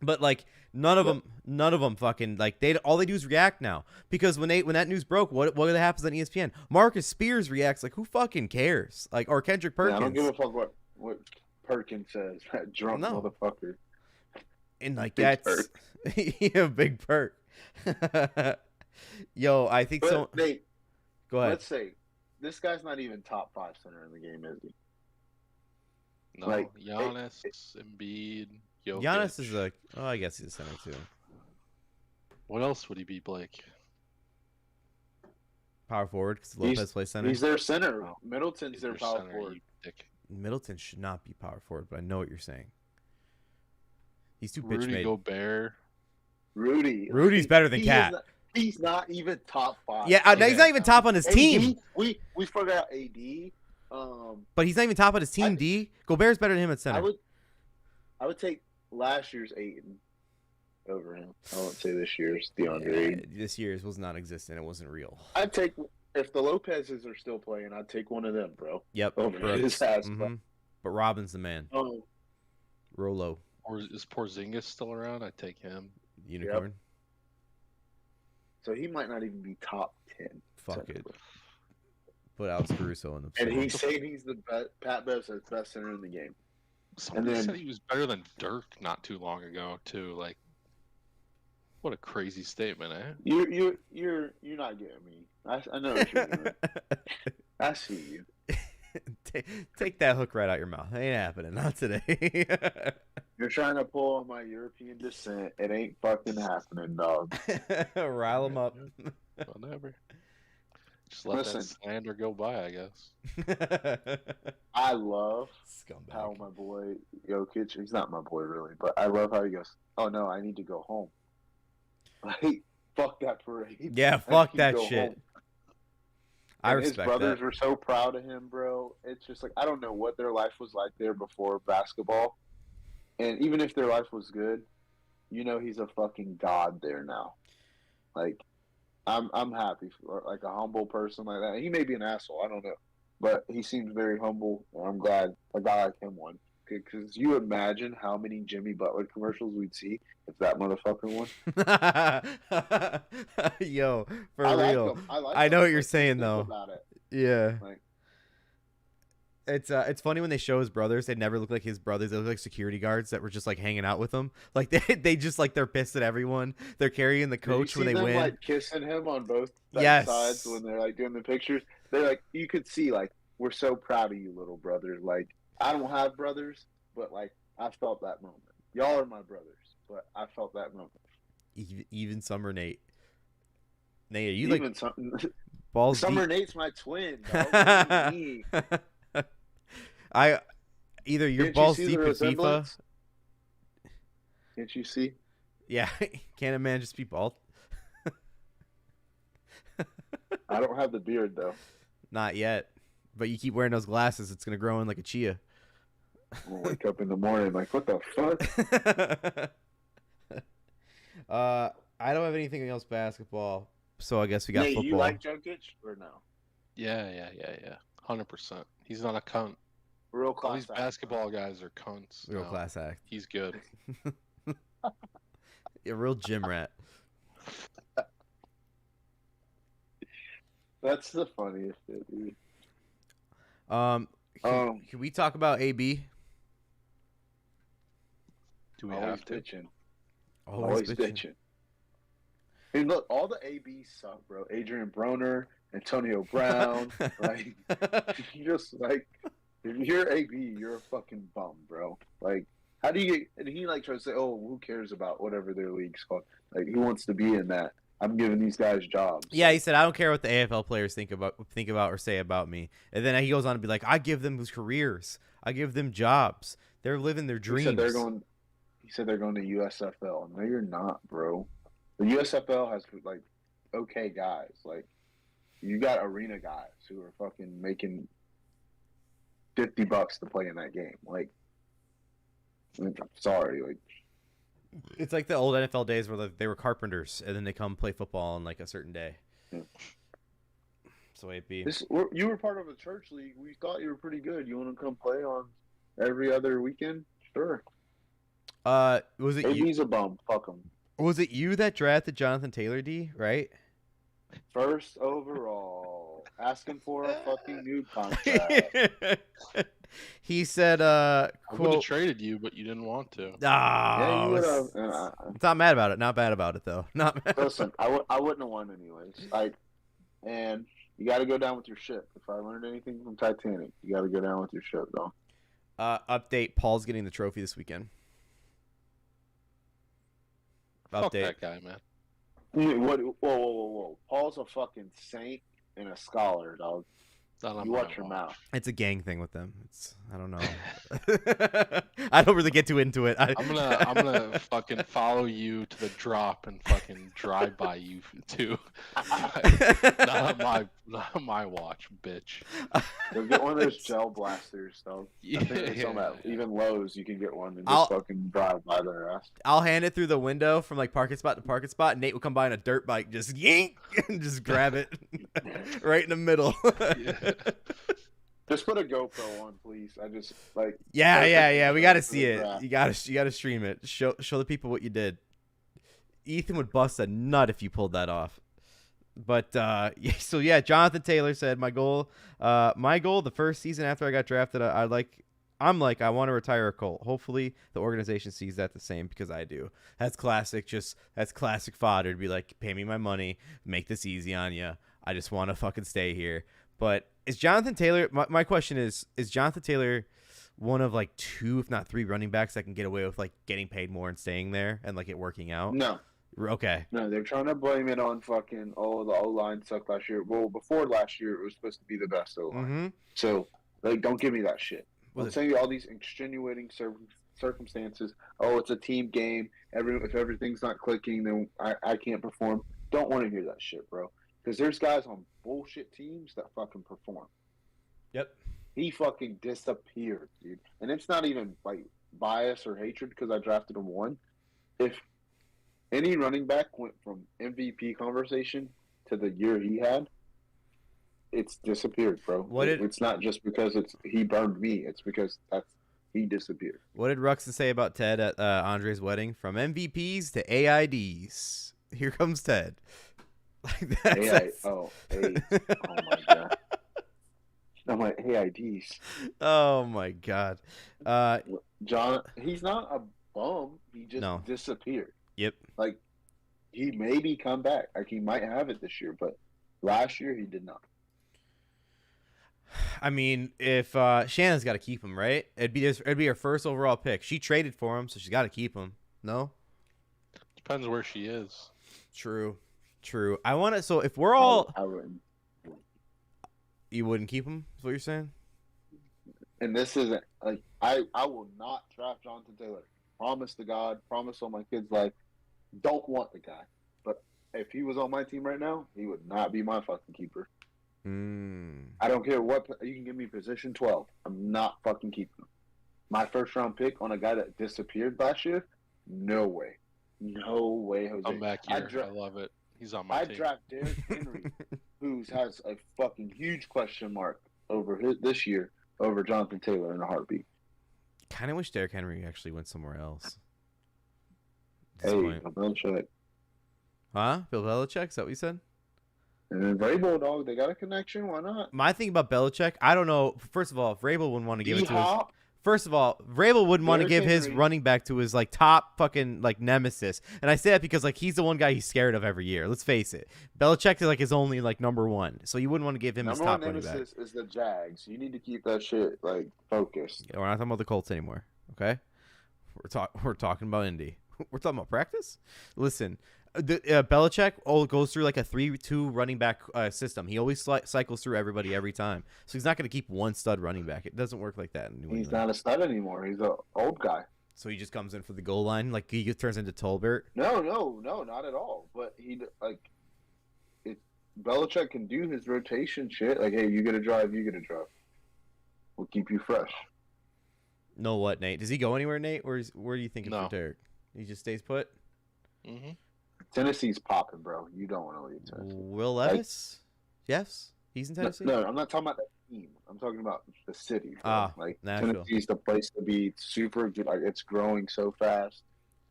but like none of them fucking like all they do is react now, because when that news broke, what happens on ESPN? Marcus Spears reacts like, who fucking cares? Like, or Kendrick Perkins. Yeah, I don't give a fuck what Perkins says. That drunk motherfucker. And like that's yeah, big perk. Yo, I think so. Nate, go ahead. Let's say this guy's not even top 5 center in the game, is he? No, like Giannis, Embiid, Jokic. Giannis is I guess he's a center too. What else would he be, Blake? Power forward, because Lopez plays center. He's their center. Middleton's their power forward. Middleton should not be power forward, but I know what you're saying. He's too bitch made. Gobert. Rudy's better than Cat. He's not even top 5. Yeah, he's not even top on his team. We forgot AD. But he's not even top on his team. D. Gobert's better than him at center. I would take last year's Ayton over him. I won't say this year's DeAndre. Yeah, this year's was non-existent. It wasn't real. I'd take, if the Lopez's are still playing, I'd take one of them, bro. Yep. Over his ass. But Robin's the man. Oh. Rolo. Or is Porzingis still around? I'd take him. Unicorn. Yep. So he might not even be top 10. Fuck it. Put Alex Caruso in the. And he's saying he's the best. Pat Bev's the best center in the game. Somebody said he was better than Dirk not too long ago too. Like, what a crazy statement, eh? You're not getting me. I know what you're doing. I see you. Take that hook right out your mouth. It ain't happening. Not today. You're trying to pull on my European descent. It ain't fucking happening, dog. Rile them up. Whatever. Just let that slander go by, I guess. I love how my boy Jokic, he's not my boy really, but I love how he goes, oh no, I need to go home. Like, fuck that parade. Yeah, fuck that shit. Home. I respect his brothers that. were so proud of him, bro. It's just like, I don't know what their life was like there before basketball. And even if their life was good, you know he's a fucking god there now. Like, I'm happy for like a humble person like that. He may be an asshole, I don't know, but he seems very humble, and I'm glad a guy like him won. Because you imagine how many Jimmy Butler commercials we'd see if that motherfucker won. Yo, for real. I know what you're saying though. Yeah. Like, it's funny when they show his brothers. They never look like his brothers. They look like security guards that were just like hanging out with him. Like they just like they're pissed at everyone. They're carrying the coach when they win. Like kissing him on both sides when they're like doing the pictures. They're like, you could see like, we're so proud of you, little brother. Like, I don't have brothers, but like I felt that moment. Y'all are my brothers, but I felt that moment. Even Summer Nate. Nate, are you even like some, balls Summer deep? Nate's my twin. Dog. Either you're Can't balls you see deep the in FIFA. resemblance? Can't you see? Yeah, can a man just be bald? I don't have the beard though. Not yet, but you keep wearing those glasses. It's gonna grow in like a chia. I'll wake up in the morning like, what the fuck? I don't have anything else basketball, so I guess we got football. You like Jokic or no? Yeah. 100%. He's not a cunt. Real All class. these basketball guys are cunts. Real now. class act. He's good. A real gym rat. That's the funniest shit, dude. Can we talk about AB? Do we Always have to? bitching. Always bitching. And look, all the ABs suck, bro. Adrian Broner, Antonio Brown, like just like if you're AB, you're a fucking bum, bro. Like, how do you get? And he like tries to say, "Oh, who cares about whatever their league's called? Like, who wants to be in that? I'm giving these guys jobs." Yeah, he said, I don't care what the AFL players think about or say about me. And then he goes on to be like, I give them careers. I give them jobs. They're living their dreams. He said they're going to USFL. No, you're not, bro. The USFL has like okay guys. Like, you got arena guys who are fucking making $50 to play in that game. Like, I'm sorry, like. It's like the old NFL days where they were carpenters and then they come play football on like a certain day. Yeah. That's the way it be. You were part of a church league. We thought you were pretty good. You want to come play on every other weekend? Sure. Was it you? AB's a bum. Fuck him. Was it you that drafted Jonathan Taylor, D? Right? First overall, asking for a fucking new contract. He said, I would have quote, traded you, but you didn't want to. Yeah, you would have. It's not mad about it. Not bad about it, though. Not mad. Listen, I wouldn't have won anyways. And you got to go down with your ship. If I learned anything from Titanic, you got to go down with your ship, though. Update, Paul's getting the trophy this weekend. Fuck Update. that guy, man. Whoa. Paul's a fucking saint and a scholar, dog. You watch your mouth. It's a gang thing with them. I don't know. I don't really get too into it. I'm gonna fucking follow you to the drop and fucking drive by you too. not on my watch, bitch. Go get one of those gel blasters, though. Yeah. I think it's on that. Even Lowe's, you can get one and just fucking drive by their ass. I'll hand it through the window from like parking spot to parking spot. And Nate will come by on a dirt bike, just yank, and just grab it right in the middle. Just put a GoPro on, please. I just like. Yeah. We gotta see it. You gotta stream it. Show the people what you did. Ethan would bust a nut if you pulled that off. But Jonathan Taylor said my goal the first season after I got drafted, I want to retire a Colt. Hopefully the organization sees that the same because I do. That's classic. That's classic fodder to be like, pay me my money, make this easy on you. I just want to fucking stay here. But is Jonathan Taylor? My question is Jonathan Taylor one of like 2, if not 3 running backs that can get away with like getting paid more and staying there and like it working out? No. Okay. No, they're trying to blame it on fucking the O-line sucked last year. Well, before last year, it was supposed to be the best O-line. Mm-hmm. So, like, don't give me that shit. I'm saying all these extenuating circumstances. Oh, it's a team game. If everything's not clicking, then I can't perform. Don't want to hear that shit, bro. Because there's guys on bullshit teams that fucking perform. Yep. He fucking disappeared, dude. And it's not even like bias or hatred because I drafted him 1. If any running back went from MVP conversation to the year he had, it's disappeared, bro. It's not just because he burned me. It's because he disappeared. What did Ruxin say about Ted at Andre's wedding? From MVPs to AIDs. Here comes Ted. Like that. Oh my god. I'm like, AIDs. Oh my god. John, he's not a bum. He just disappeared. Yep. Like, he maybe come back. Like, he might have it this year, but last year he did not. I mean, if Shannon's got to keep him, right? It'd be her first overall pick. She traded for him, so she's got to keep him. No? Depends where she is. True. I want to. So if we're all, I wouldn't. You wouldn't keep him? Is what you're saying? And this isn't like I will not draft Jonathan Taylor. Promise to God. Promise on my kid's life. Don't want the guy. But if he was on my team right now, he would not be my fucking keeper. I don't care what you can give me position 12. I'm not fucking keeping him. My first round pick on a guy that disappeared last year? No way. No way, Jose. I'm back here. I love it. He's on my team. I draft Derek Henry, who has a fucking huge question mark over this year. over Jonathan Taylor in a heartbeat. Kind of wish Derrick Henry actually went somewhere else. Hey, Disappoint. Belichick. Huh? Bill Belichick? Is that what you said? And then Vrabel, dog, they got a connection. Why not? My thing about Belichick, I don't know. First of all, Vrabel wouldn't want to give it to his. D-Hop. First of all, Vrabel wouldn't want to Derrick give his Henry. running back to his like top fucking like nemesis, and I say that because like he's the one guy he's scared of every year. Let's face it, Belichick is like his only like number one, so you wouldn't want to give him his Number top one running back. nemesis is the Jags. You need to keep that shit like focused. Yeah, we're not talking about the Colts anymore, okay? We're talking about Indy. We're talking about practice. Listen, Belichick goes through like a 3-2 running back system. He always cycles through everybody every time, so he's not going to keep one stud running back. It doesn't work like that in New England. He's not a stud anymore. He's an old guy. So he just comes in for the goal line, like he turns into Tolbert. No, not at all. But he like it. Belichick can do his rotation shit. Like, hey, you get a drive, you get a drive. We'll keep you fresh. Know what, Nate? Does he go anywhere, Nate? Where do you think it's No. for Derek? He just stays put. Mm-hmm. Tennessee's popping, bro. You don't want to leave Tennessee. Will Levis? Yes, he's in Tennessee. No, I'm not talking about the team. I'm talking about the city. Bro. Like Nashville. Tennessee's the place to be. It's super. Like it's growing so fast.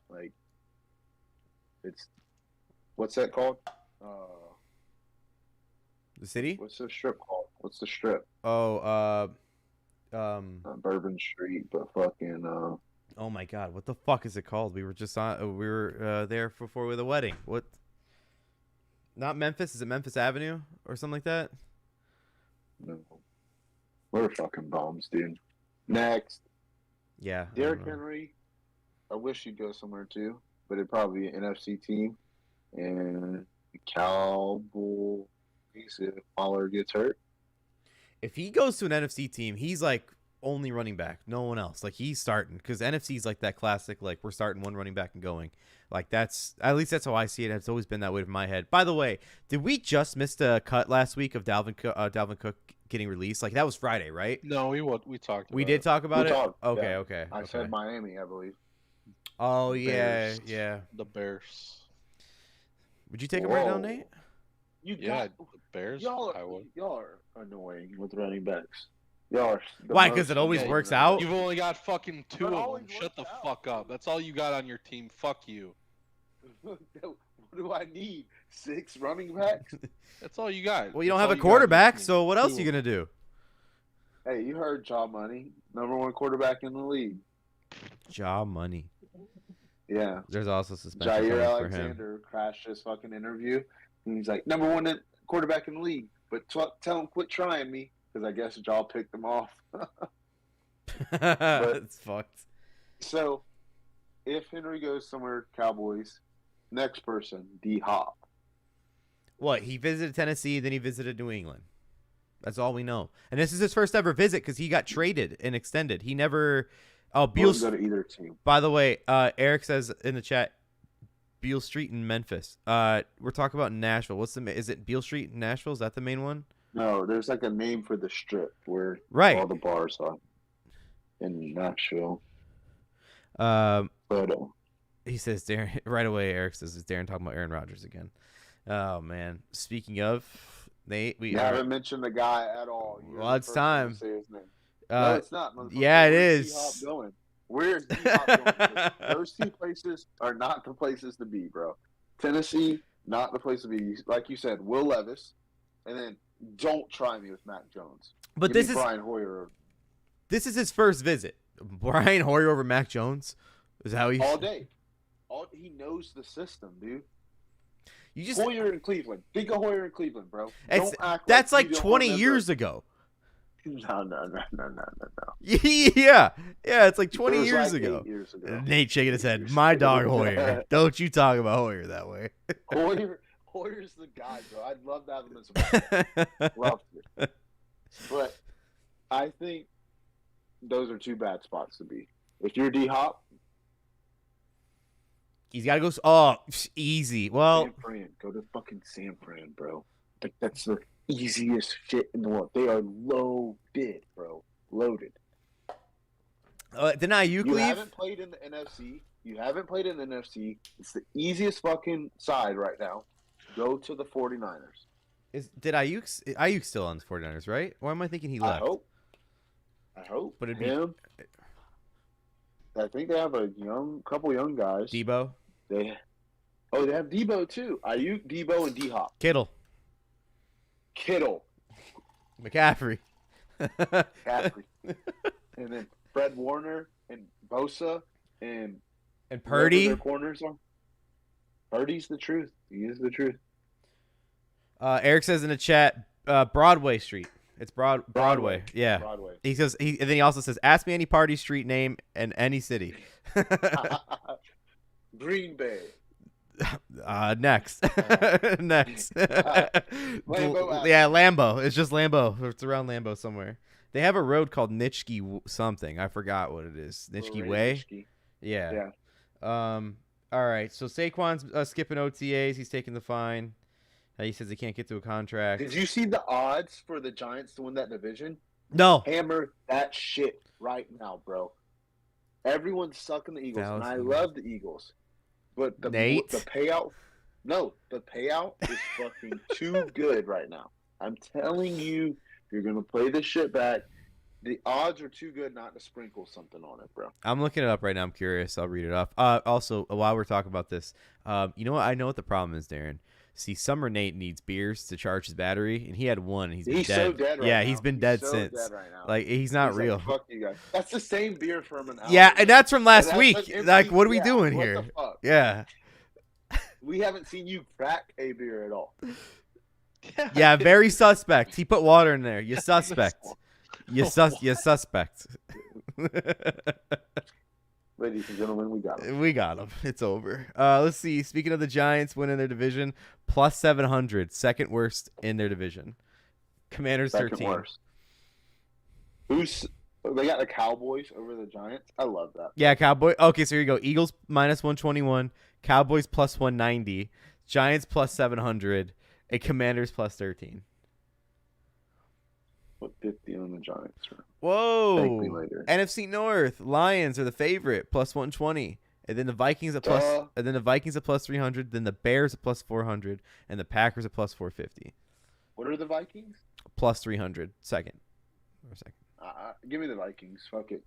Like it's what's that called? The city? What's the strip called? What's the strip? Oh, Not Bourbon Street, but fucking. Oh my God, what the fuck is it called? We were just on. We were there before the wedding. What? Not Memphis? Is it Memphis Avenue or something like that? No. We're fucking bums, dude. Next, Yeah. I Derrick don't know. Henry. I wish he'd go somewhere too, but it'd probably be an NFC team. And the Cowboys if Pollard gets hurt. If he goes to an NFC team, he's like only running back, no one else. Like he's starting because NFC's like that classic. Like we're starting one running back and going. Like that's at least that's how I see it. It's always been that way in my head. By the way, did we just miss a cut last week of Dalvin Cook getting released? Like that was Friday, right? No, we talked. We about did it. talk about We it. talked, Okay, yeah. okay. I okay. said Miami, I believe. Oh yeah, Bears. yeah. The Bears. Would you take him right now, Whoa. Nate? You Yeah, got, the Bears. y'all I would. are annoying with running backs. Y'all are the Why? most 'Cause it always annoying works running out? You've only got fucking two But of always them. Shut the works out. fuck up. That's all you got on your team. Fuck you. backs. What do I need? 6 running backs? That's all you got. Well, you don't That's have all a got on your quarterback, team. so what else Two are you of gonna do? Hey, you heard Job Money, #1 quarterback in the league. Job money. Yeah. There's also suspension Jair coming for him. Alexander crashed his fucking interview. And he's like, #1 quarterback in the league. But tell him quit trying me, because I guess Job picked him off. It's fucked. So, if Henry goes somewhere, Cowboys, next person, D-Hop. What? He visited Tennessee, then he visited New England. That's all we know. And this is his first ever visit because he got traded and extended. He never. Oh, Beale. Wouldn't go to either team. By the way, Eric says in the chat, Beale Street in Memphis. We're talking about Nashville. Is it Beale Street in Nashville? Is that the main one? No, there's like a name for the strip where Right. all the bars are in Nashville. Um, But he says Darren right away. Eric says is Darren talking about Aaron Rodgers again. Oh man. Speaking of Nate, we you haven't mentioned the guy at all. You're Well, the it's first one time. to say his name. No, it's not. yeah, it Where's is. D-Hop going? Where's D-Hop going? Those 2 places are not the places to be, bro. Tennessee, not the place to be. Like you said, Will Levis, and then don't try me with Mac Jones. But Give this me is Brian Hoyer this is his first visit. Brian Hoyer over Mac Jones. Is that how he all day. He knows the system, dude. You just Hoyer in Cleveland. Think of Hoyer in Cleveland, bro. It's- Don't act that's like like you don't 20 remember. years ago. No. Yeah, it's like 20 It was years like ago. 8 years ago. Nate shaking his head. Years My ago. dog Hoyer. Don't you talk about Hoyer that way. Hoyer's the guy, bro. I'd love to have him as a back. Love it. But I think those are 2 bad spots to be. If you're D-Hop, He's got to go. Oh, easy. Well, San Fran. Go to fucking San Fran, bro. Like, that's the easiest shit in the world. They are loaded, bro. Loaded. didn't Ayuk You leave? haven't played in the NFC. It's the easiest fucking side right now. Go to the 49ers. Did Ayuk still on the 49ers, right? Or am I thinking he left? I hope. I hope. But it'd Him. I think they have a couple young guys. Debo, They have Debo too. Ayuk, Debo, and D Hop. Kittle, McCaffrey. Caffrey. And then Fred Warner and Bosa and Purdy. Their corners are. Purdy's the truth. He is the truth. Eric says in the chat, Broadway Street. It's Broadway. Yeah. Broadway. He says and then he also says, ask me any party street name in any city. Green Bay. Next. Next. Lambeau. Yeah, Lambeau. It's just Lambeau. It's around Lambeau somewhere. They have a road called Nitschke something. I forgot what it is. Nitschke Way. Yeah. All right. So Saquon's skipping OTAs. He's taking the fine. He says he can't get to a contract. Did you see the odds for the Giants to win that division? No. Hammer that shit right now, bro. Everyone's sucking the Eagles, and I love the Eagles. But the payout, the payout is fucking too good right now. I'm telling you, you're going to play this shit back. The odds are too good not to sprinkle something on it, bro. I'm looking it up right now. I'm curious. I'll read it off. Also, while we're talking about this, you know what? I know what the problem is, Darren. See, Summer Nate needs beers to charge his battery, and he had one. And he's dead. So dead right now. He's been dead since. Dead right now. Like he's not real. Like, fuck you guys. That's the same beer from an hour. Yeah, and that's from last week. Empty, like, what are we doing what here? The fuck? Yeah. We haven't seen you crack a beer at all. Yeah, very suspect. He put water in there. You suspect. You suspect. Ladies and gentlemen, we got him. We got him. It's over. Let's see. Speaking of the Giants winning their division, plus 700, second worst in their division. Commanders Second 13. Worst. They got the Cowboys over the Giants. I love that. Yeah, Cowboy. Okay, so here you go. Eagles minus 121, Cowboys plus 190, Giants plus 700, and Commanders plus 13. Put 50 on the Giants. Whoa. Thank me later. NFC North, Lions are the favorite, plus 120. And then the Vikings at plus and then the Vikings at plus 300, then the Bears at plus 400, and the Packers at plus 450. What are the Vikings? Plus 300, second. Give me the Vikings. Fuck it.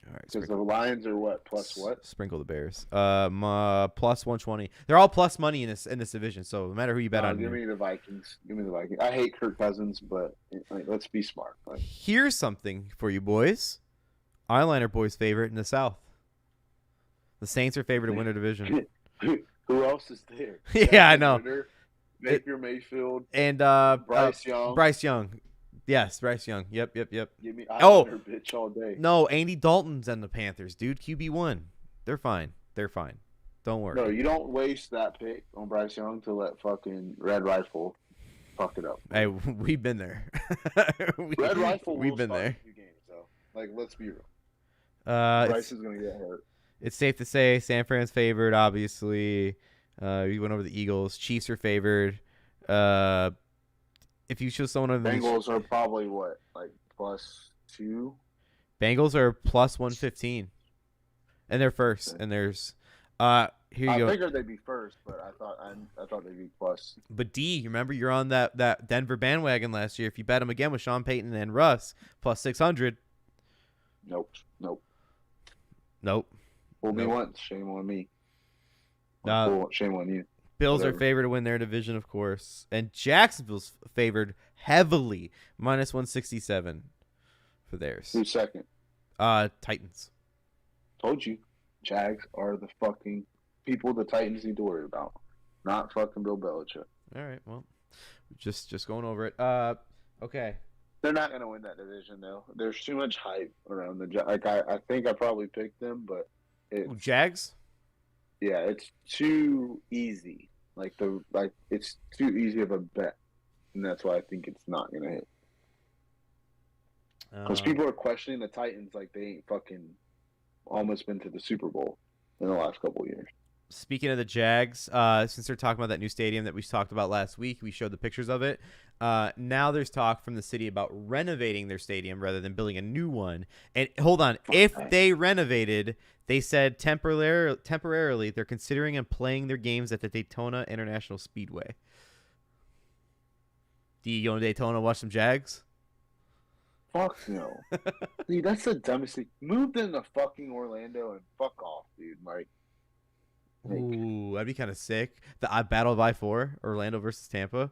All right, because the Lions are what? Plus what? Sprinkle the Bears. Plus 120. They're all plus money in this division. So no matter who you bet on. Give me the Vikings. Give me the Vikings. I hate Kirk Cousins, but let's be smart. Here's something for you boys. Eyeliner boys' favorite in the South. The Saints are favored to win their division. Who else is there? Yeah, I know. Baker Mayfield and Bryce Young. Bryce Young. Yes, Bryce Young. Yep. Give me bitch all day. No, Andy Dalton's and the Panthers, dude. QB1. They're fine. Don't worry. No, you don't waste that pick on Bryce Young to let fucking Red Rifle fuck it up. Hey, we've been there. Red Rifle we've been there. Games, so. Let's be real. Bryce is going to get hurt. It's safe to say San Fran's favored, obviously. We went over the Eagles. Chiefs are favored. If you show someone on the Bengals are probably what, plus 2? Bengals are plus 115, and they're first. Okay. And there's here you go. I figured they'd be first, but I thought they'd be plus. But D, remember you're on that Denver bandwagon last year. If you bet them again with Sean Payton and Russ, plus 600. Nope. Fool me once, shame on me. Shame on you. Bills are favored to win their division, of course. And Jacksonville's favored heavily, minus 167 for theirs. Who's second? Titans. Told you. Jags are the fucking people the Titans need to worry about. Not fucking Bill Belichick. All right, well, just going over it. Okay. They're not going to win that division, though. There's too much hype around the Jags. I think I probably picked them, but Jags? Yeah, it's too easy. It's too easy of a bet, and that's why I think it's not gonna hit. Because people are questioning the Titans like they ain't fucking almost been to the Super Bowl in the last couple of years. Speaking of the Jags, since they're talking about that new stadium that we talked about last week, we showed the pictures of it. Now there's talk from the city about renovating their stadium rather than building a new one. And hold on, if they renovated, they said temporarily they're considering and playing their games at the Daytona International Speedway. Do you go to Daytona watch some Jags? Fuck no. Dude, that's the dumbest thing. Move them to fucking Orlando and fuck off, dude. Like, Ooh, that'd be kind of sick. The battle of I-4, Orlando versus Tampa.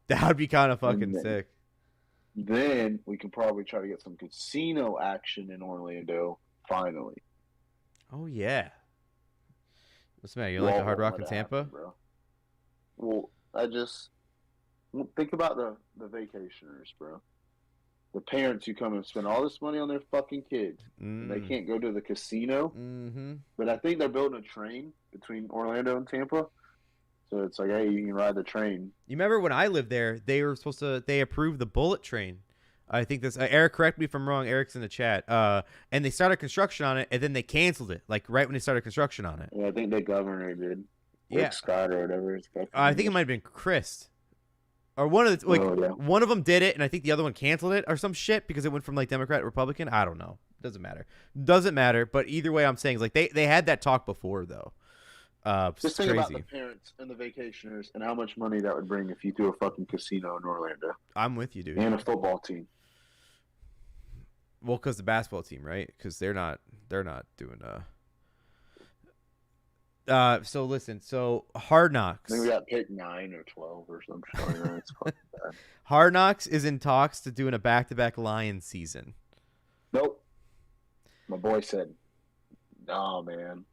That would be kind of fucking sick. then we can probably try to get some casino action in Orlando, finally. Oh, yeah. What's the matter? You like the Hard Rock in Tampa? Happen, bro. Well, think about the vacationers, bro. The parents who come and spend all this money on their fucking kids. And they can't go to the casino. Mm-hmm. But I think they're building a train between Orlando and Tampa. So it's like, hey, you can ride the train. You remember when I lived there, they approved the bullet train. I think this, Eric, correct me if I'm wrong. Eric's in the chat. And they started construction on it, and then they canceled it, like right when they started construction on it. Yeah, I think the governor did. Rick Scott or whatever. I think it might have been Chris. Or one of them did it, and I think the other one canceled it or some shit because it went from like Democrat to Republican. I don't know. Doesn't matter. But either way, I'm saying is like they had that talk before though. Just think about the parents and the vacationers and how much money that would bring if you threw a fucking casino in Orlando. I'm with you, dude. And a football team. Well, because the basketball team, right? Because they're not doing So listen, so Hard Knocks. I think we got pick 9 or 12 or something. It's fucking bad. Hard Knocks is in talks to doing a back-to-back Lions season. Nope. My boy said, "Nah, man."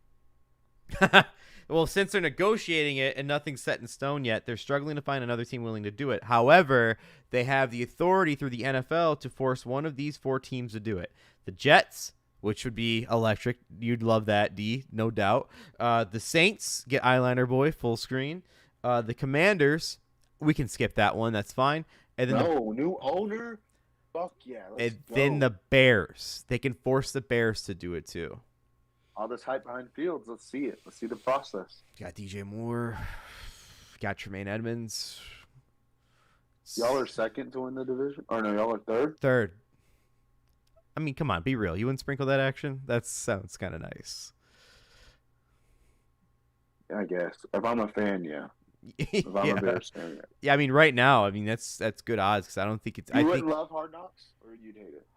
Well, since they're negotiating it and nothing's set in stone yet, they're struggling to find another team willing to do it. However, they have the authority through the NFL to force one of these 4 teams to do it. The Jets, which would be electric. You'd love that, D, no doubt. The Saints get Eyeliner Boy full screen. The Commanders, we can skip that one. That's fine. And then new owner. Fuck yeah. Then the Bears. They can force the Bears to do it too. All this hype behind Fields. Let's see it. Let's see the process. You got DJ Moore. You got Tremaine Edmonds. Y'all are second to win the division? Or no, y'all are third? Third. I mean, come on, be real. You wouldn't sprinkle that action? That sounds kind of nice. I guess. If I'm a fan, yeah. If I'm a Bears fan, yeah. Yeah, I mean, right now, I mean, that's good odds because I don't think it's. You wouldn't love Hard Knocks, or you'd hate it?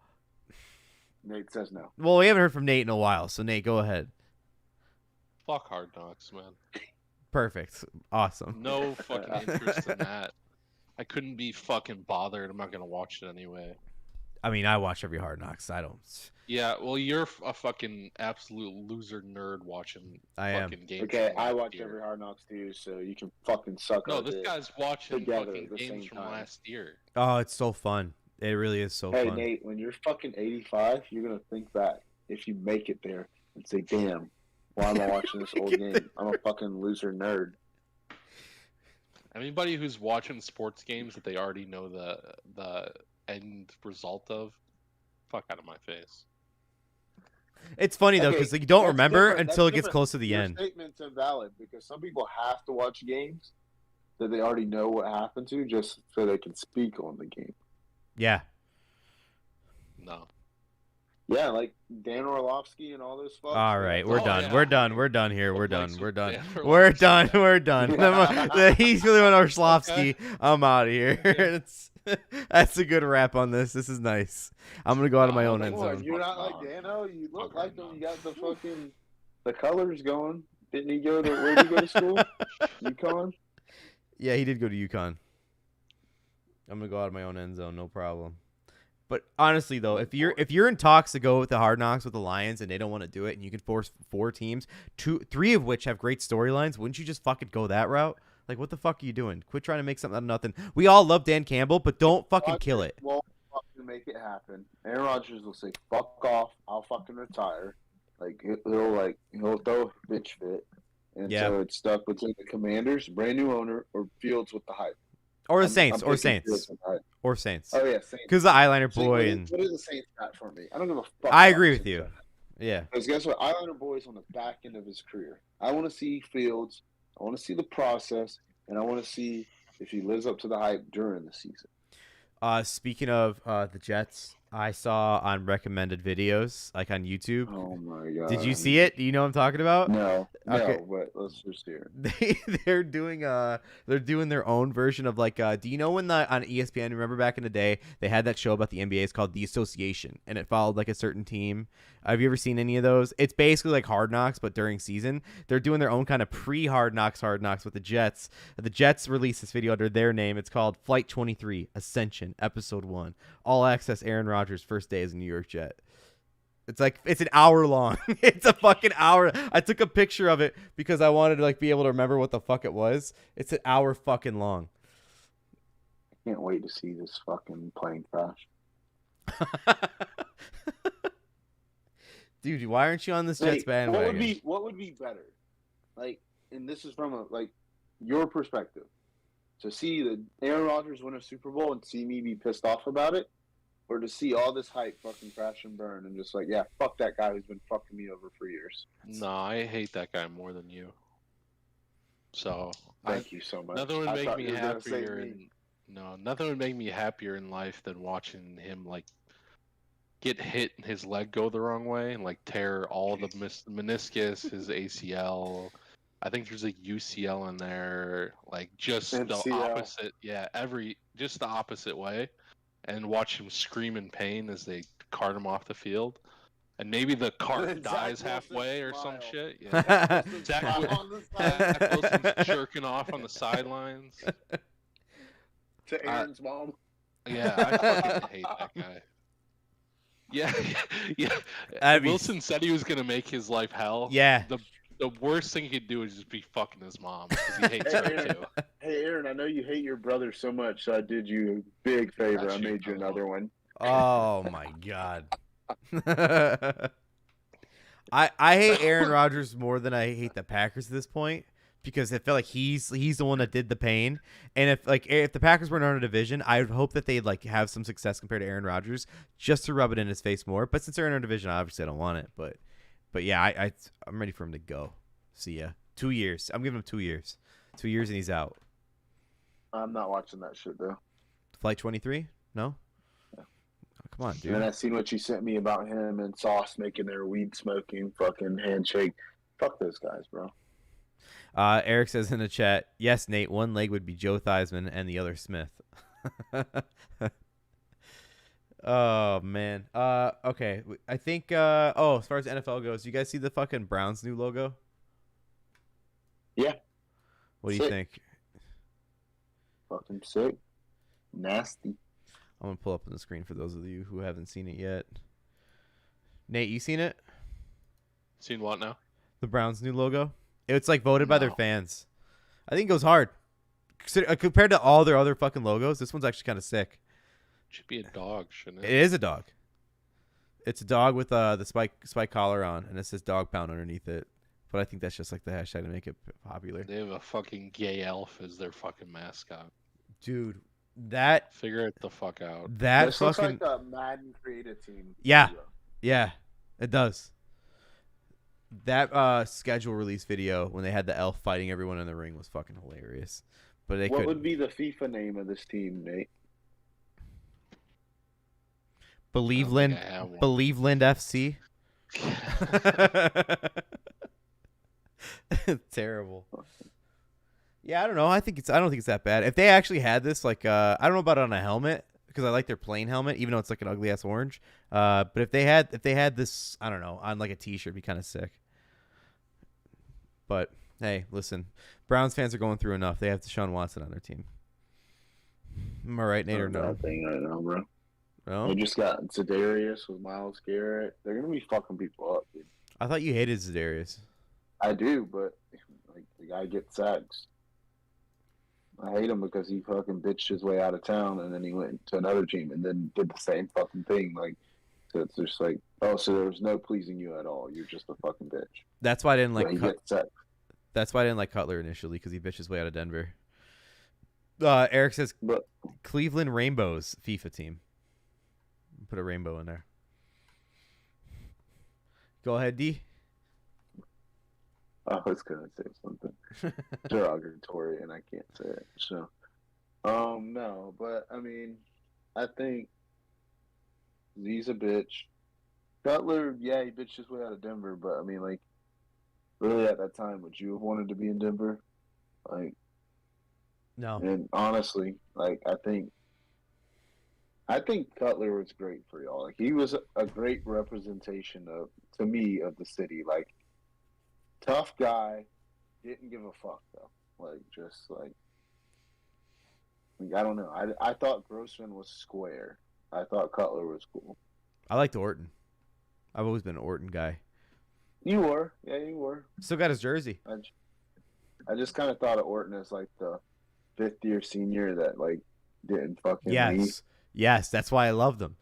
Nate says no. Well, we haven't heard from Nate in a while, so Nate, go ahead. Fuck Hard Knocks, man. Perfect. Awesome. No fucking interest in that. I couldn't be fucking bothered. I'm not gonna watch it anyway. I mean, I watch every Hard Knocks. I don't. Yeah, well, you're a fucking absolute loser nerd watching fucking games. Okay, I watch every Hard Knocks too, so you can fucking suck. No, this guy's watching fucking games from last year. Oh, it's so fun. It really is so fun. Hey, Nate, when you're fucking 85, you're going to think back if you make it there and say, damn, why am I watching this old game? I'm a fucking loser nerd. Anybody who's watching sports games that they already know the end result of, fuck out of my face. It's funny, though, because you don't remember until it gets close to the Your end. Your statement's invalid because some people have to watch games that they already know what happened to just so they can speak on the game. Yeah. No. Yeah, like Dan Orlovsky and all those fucks. All right, we're done. Yeah. We're done. We're done here. We're done. We're done. We're done. We're done. He's really on Orlovsky. I'm out of here. That's a good wrap on this. This is nice. I'm gonna go out of my own end zone. You're not like Dano. You look like him. You got the colors going. Didn't he go to where did he go to school? UConn. Yeah, he did go to UConn. I'm gonna go out of my own end zone, no problem. But honestly, though, if you're in talks to go with the Hard Knocks with the Lions and they don't want to do it, and you can force 4 teams, 3 of which have great storylines, wouldn't you just fucking go that route? Like, what the fuck are you doing? Quit trying to make something out of nothing. We all love Dan Campbell, but don't fucking kill it. Won't fucking make it happen. Aaron Rodgers will say, "Fuck off! I'll fucking retire." Like he'll throw a bitch fit, and so it's stuck between the Commanders, brand new owner, or Fields with the hype. Or the Saints. Oh, yeah, Saints. Because the Eyeliner Boy and what is the Saints got for me? I don't give a fuck. I agree with you. Yeah. Because guess what? Eyeliner Boy's on the back end of his career. I want to see Fields. I want to see the process, and I want to see if he lives up to the hype during the season. Speaking of the Jets, I saw on recommended videos, like on YouTube. Oh my god. Did you see it? Do you know what I'm talking about? No, Okay. no, but let's just hear They're doing their own version of like do you know when on ESPN, remember back in the day they had that show about the NBA? It's called The Association, and it followed like a certain team. Have you ever seen any of those? It's basically like Hard Knocks, but during season. They're doing their own kind of pre-Hard Knocks with the Jets. The Jets released this video under their name. It's called Flight 23 Ascension Episode 1. All access Aaron Rodgers' first day as a New York Jet. It's an hour long. It's a fucking hour. I took a picture of it because I wanted to like be able to remember what the fuck it was. It's an hour fucking long. I can't wait to see this fucking plane crash. Dude, why aren't you on this Jets bandwagon? What would be better? Like, and this is from your perspective. To see the Aaron Rodgers win a Super Bowl and see me be pissed off about it, or to see all this hype fucking crash and burn and just like, yeah, fuck that guy who's been fucking me over for years. No, I hate that guy more than you. So thank you so much. Nothing would make me happier. Nothing would make me happier in life than watching him like get hit and his leg go the wrong way and like tear all the meniscus, his ACL. I think there's a UCL in there, like just MCL. The opposite. Yeah, just the opposite way, and watch him scream in pain as they cart him off the field, and maybe the cart dies halfway or some shit. Yeah, Zach Wilson's jerking off on the sidelines. To Aaron's mom. Yeah, I fucking hate that guy. Yeah. Wilson said he was gonna make his life hell. Yeah. The worst thing he could do is just be fucking his mom because he hates her too. Hey Aaron, I know you hate your brother so much, so I did you a big favor. I made you another one. Oh my god. I hate Aaron Rodgers more than I hate the Packers at this point because I feel like he's the one that did the pain. And if the Packers were in our division, I would hope that they'd like have some success compared to Aaron Rodgers just to rub it in his face more. But since they're in our division, obviously I don't want it. But yeah, I'm ready for him to go. See ya. 2 years. I'm giving him 2 years. 2 years and he's out. I'm not watching that shit though. Flight 23? No? Yeah. Oh, come on, dude. And I seen what you sent me about him and Sauce making their weed smoking fucking handshake. Fuck those guys, bro. Eric says in the chat, yes, Nate, one leg would be Joe Theismann and the other Smith. Oh man. Okay. I think as far as NFL goes, you guys see the fucking Browns new logo? Yeah. What do you think? Fucking sick. Nasty. I'm gonna pull up on the screen for those of you who haven't seen it yet. Nate, you seen it? Seen what now? The Browns new logo? It's like voted by their fans. I think it goes hard. Compared to all their other fucking logos, this one's actually kind of sick. Should be a dog, shouldn't it? It is a dog. It's a dog with the spike collar on, and it says dog pound underneath it. But I think that's just like the hashtag to make it popular. They have a fucking gay elf as their fucking mascot. Dude, figure it the fuck out. This fucking looks like a Madden creative team. Yeah, yeah, it does. That schedule release video when they had the elf fighting everyone in the ring was fucking hilarious. But what would be the FIFA name of this team, Nate? Believeland FC. Terrible. Yeah, I don't know. I don't think it's that bad. If they actually had this, like, I don't know about it on a helmet because I like their plain helmet, even though it's like an ugly ass orange. But if they had this, I don't know, on like a T-shirt, it'd be kind of sick. But hey, listen, Browns fans are going through enough. They have Deshaun Watson on their team. Am I right, Nate, or no? Thing right now, bro. No? They just got Za'Darius with Myles Garrett. They're gonna be fucking people up, dude. I thought you hated Za'Darius. I do, but like the guy gets sacks. I hate him because he fucking bitched his way out of town and then he went to another team and then did the same fucking thing. Like, so it's just like, oh, so there's no pleasing you at all. You're just a fucking bitch. That's why I didn't like. That's why I didn't like Cutler initially because he bitched his way out of Denver. Eric says Cleveland Rainbows FIFA team. Put a rainbow in there. Go ahead, D. I was gonna say something derogatory, and I can't say it. So, no, but I mean, I think He's a bitch. Cutler, yeah, he bitched his way out of Denver, but I mean, like, really at that time, would you have wanted to be in Denver? Like, No. and honestly, like, I think Cutler was great for y'all. Like, he was a great representation of, to me, of the city. Like, tough guy, didn't give a fuck though. Like, just like I don't know. I thought Grossman was square. I thought Cutler was cool. I liked Orton. I've always been an Orton guy. You were, yeah, you were. Still got his jersey. I just kind of thought of Orton as like the fifth-year senior that like didn't fucking leave. Yes, that's why I loved him.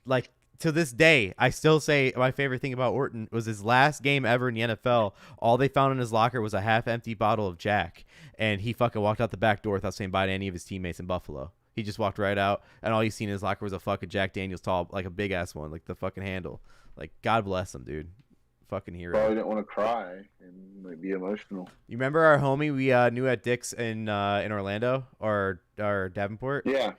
Like, to this day, I still say my favorite thing about Orton was his last game ever in the NFL. All they found in his locker was a half-empty bottle of Jack, and he fucking walked out the back door without saying bye to any of his teammates in Buffalo. He just walked right out, and all you seen in his locker was a fucking Jack Daniels tall, like a big-ass one, like the fucking handle. Like, God bless him, dude. Fucking hero. Probably didn't want to cry and like be emotional. You remember our homie we knew at Dick's in Orlando or Davenport? Yeah.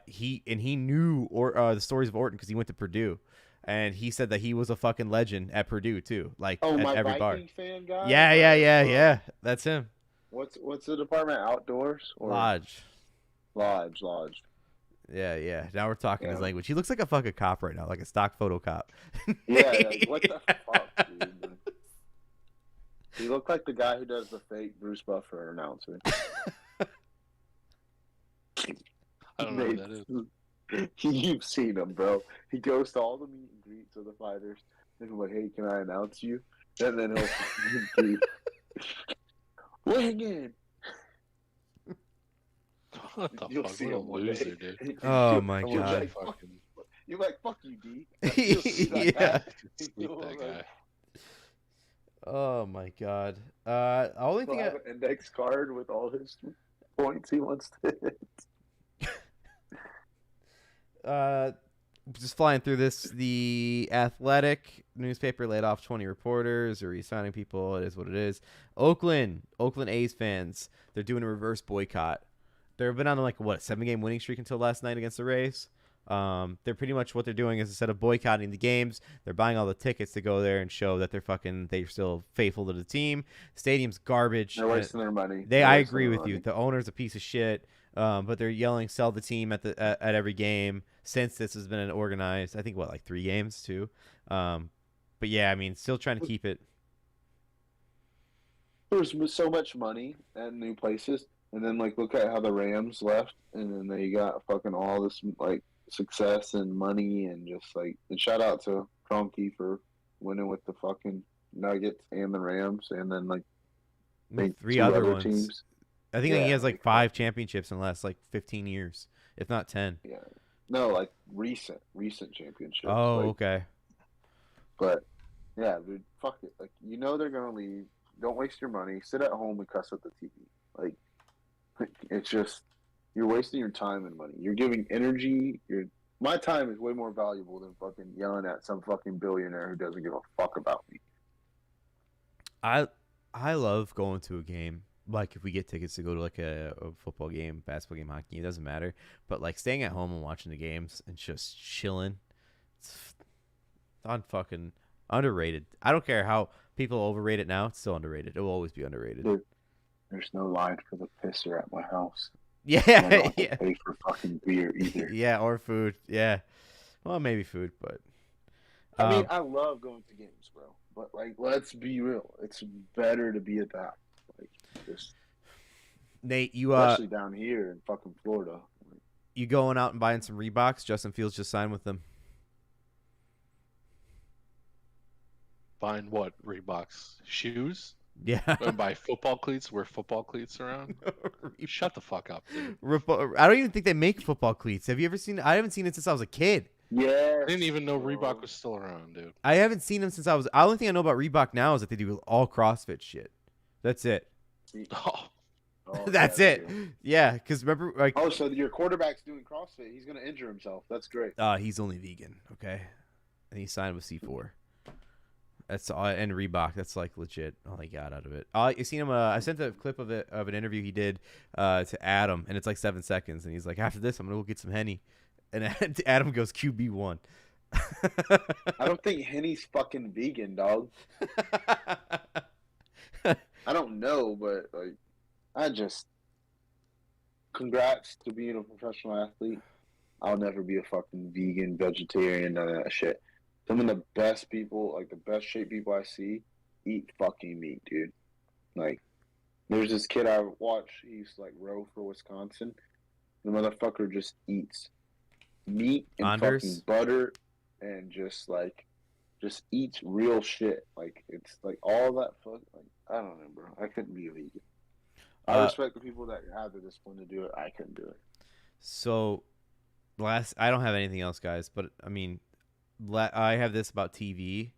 He knew the stories of Orton because he went to Purdue, and he said that he was a fucking legend at Purdue too. Like, Oh, at my every bar. Viking fan guy. Yeah. That's him. What's the department? Outdoors or Lodge. Lodge. Yeah. Now we're talking his Yeah. language. He looks like a fucking cop right now, like a stock photo cop. Yeah, like, what the fuck, dude? He looked like the guy who does the fake Bruce Buffer announcer. I don't know who that is. You've seen him, bro. He goes to all the meet and greets of the fighters. And he's like, hey, can I announce you? And then he'll do, weighing in. What the You'll fuck? see What a him one loser, day. dude. Oh my You're God. like, you're like, fuck you, D. You'll see that Yeah. guy. Sleep You'll that like, guy. Oh my God. Only he'll thing have an index card with all his points he wants to hit. Just flying through this, the Athletic newspaper laid off 20 reporters or re-signing people. It is what it is. Oakland A's fans, they're doing a reverse boycott. They've been on like a 7-game winning streak until last night against the Rays. They're pretty much what they're doing is instead of boycotting the games, they're buying all the tickets to go there and show that they're still faithful to the team. Stadium's garbage. They're wasting their money. I agree with you. The owner's a piece of shit. But they're yelling, "Sell the team at every game." Since this has been organized, I think 3 games too. But yeah, I mean, still trying to keep it. There's so much money and new places, and then look at how the Rams left, and then they got fucking all this success and money, and just and shout out to Kroenke for winning with the fucking Nuggets and the Rams, and then 3 other ones. teams. I think he has 5 championships in the last 15 years, if not 10. Yeah, no, recent championships. Oh, okay. But yeah, dude, fuck it. They're gonna leave. Don't waste your money. Sit at home and cuss at the TV. It's just you're wasting your time and money. You're giving energy. My time is way more valuable than fucking yelling at some fucking billionaire who doesn't give a fuck about me. I love going to a game. If we get tickets to go to a football game, basketball game, hockey, it doesn't matter. But staying at home and watching the games and just chilling, it's fucking underrated. I don't care how people overrate it now; it's still underrated. It will always be underrated. Dude, there's no line for the pisser at my house. Yeah, I don't have yeah. to pay for fucking beer either. Yeah, or food. Yeah, well, maybe food, but I mean, I love going to games, bro. But let's be real. It's better to be at that. Just Nate, you especially down here in fucking Florida. You going out and buying some Reeboks? Justin Fields just signed with them. Buying what? Reeboks shoes? Yeah. And buy football cleats? Wear football cleats around? Shut the fuck up, dude. I don't even think they make football cleats. Have you ever seen? I haven't seen it since I was a kid. Yeah. I didn't even know Reebok was still around, dude. I haven't seen them since I was. The only thing I know about Reebok now is that they do all CrossFit shit. That's it. Oh, That's yeah, it. Yeah, because remember, Oh, so your quarterback's doing CrossFit. He's gonna injure himself. That's great. he's only vegan, okay, and he signed with C4. That's all, and Reebok. That's legit all he got out of it. You seen him? I sent a clip of an interview he did to Adam, and it's 7 seconds, and he's like, "After this, I'm gonna go get some Henny," and Adam goes QB1. I don't think Henny's fucking vegan, dog. I don't know, but like, I just congrats to being a professional athlete. I'll never be a fucking vegan, vegetarian, none of that shit. Some of the best people, like the best shape people I see, eat fucking meat, dude. Like, there's this kid I watch. He used to like row for Wisconsin. The motherfucker just eats meat and Anders? fucking butter, and just eats real shit. Like, it's like all that fuck. Like, I don't know, bro. I couldn't be a vegan. I respect the people that have the discipline to do it. I couldn't do it. So, I don't have anything else, guys. But I mean, I have this about TV.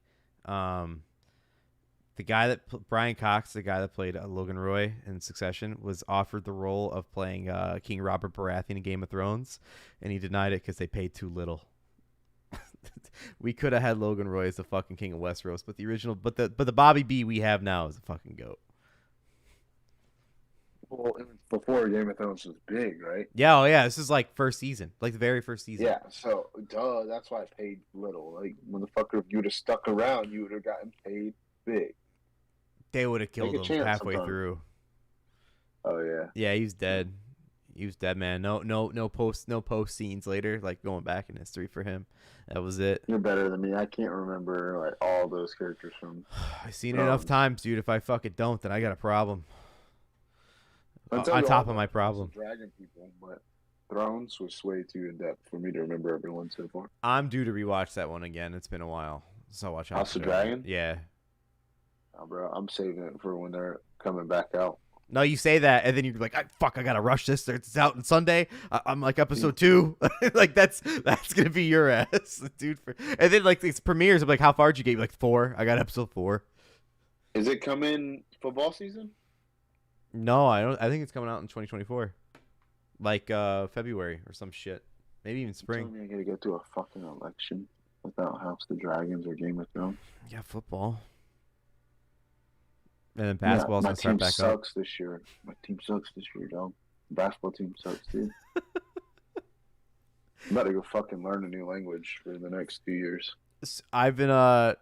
The guy that Brian Cox, the guy that played Logan Roy in Succession, was offered the role of playing King Robert Baratheon in Game of Thrones, and he denied it because they paid too little. We could have had Logan Roy as the fucking king of Westeros, but the Bobby B we have now is a fucking goat. Well, it was before Game of Thrones was big, right? Yeah, oh yeah, this is like first season, like the very first season. Yeah, so that's why I paid little. Like, motherfucker, if you would have stuck around, you would have gotten paid big. They would have killed him halfway through. Oh yeah. Yeah, he was dead. He was dead, man. No post scenes later, like going back in history for him. That was it. You're better than me. I can't remember like all those characters from. I've seen it enough times, dude. If I fucking don't, then I got a problem. On I'll top of my problem. Dragon people, but Thrones was way too in depth for me to remember everyone so far. I'm due to rewatch that one again. It's been a while. So watch House of Dragon. Yeah. Oh, bro, I'm saving it for when they're coming back out. No, you say that, and then you're like, I gotta rush this. It's out on Sunday. I'm like episode 2. Like that's gonna be your ass, dude. And then like it's premieres. I'm like, how far did you get? Like 4. I got episode 4. Is it coming football season? No, I don't. I think it's coming out in 2024, like February or some shit. Maybe even spring. I gotta go through a fucking election without House of the Dragons or Game of Thrones. Yeah, football. And then basketball's gonna start back up. My team sucks this year. My team sucks this year, dog. Basketball team sucks, dude. I'm about to go fucking learn a new language for the next 2 years. I've been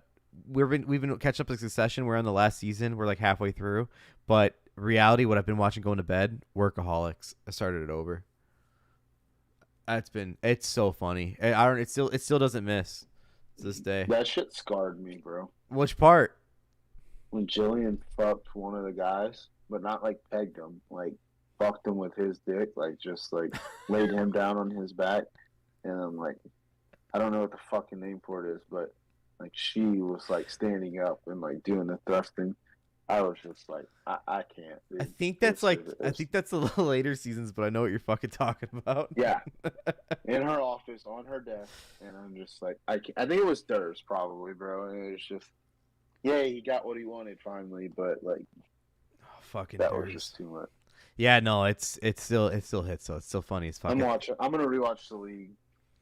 we've been catching up with Succession. We're on the last season. We're like halfway through. But reality, what I've been watching going to bed, Workaholics. I started it over. It's so funny. It still doesn't miss to this day. That shit scarred me, bro. Which part? When Jillian fucked one of the guys, but not like pegged him, like fucked him with his dick, like just like laid him down on his back, and I'm like, I don't know what the fucking name for it is, but like she was like standing up and like doing the thrusting. I was just like, I can't. Dude. I think that's the little later seasons, but I know what you're fucking talking about. Yeah, in her office on her desk, and I'm just like, I think it was Durs probably, bro, and it was just. Yeah, he got what he wanted finally, but like, fucking that was just too much. Yeah, no, it still hits, so it's still funny as fuck. I'm gonna rewatch the league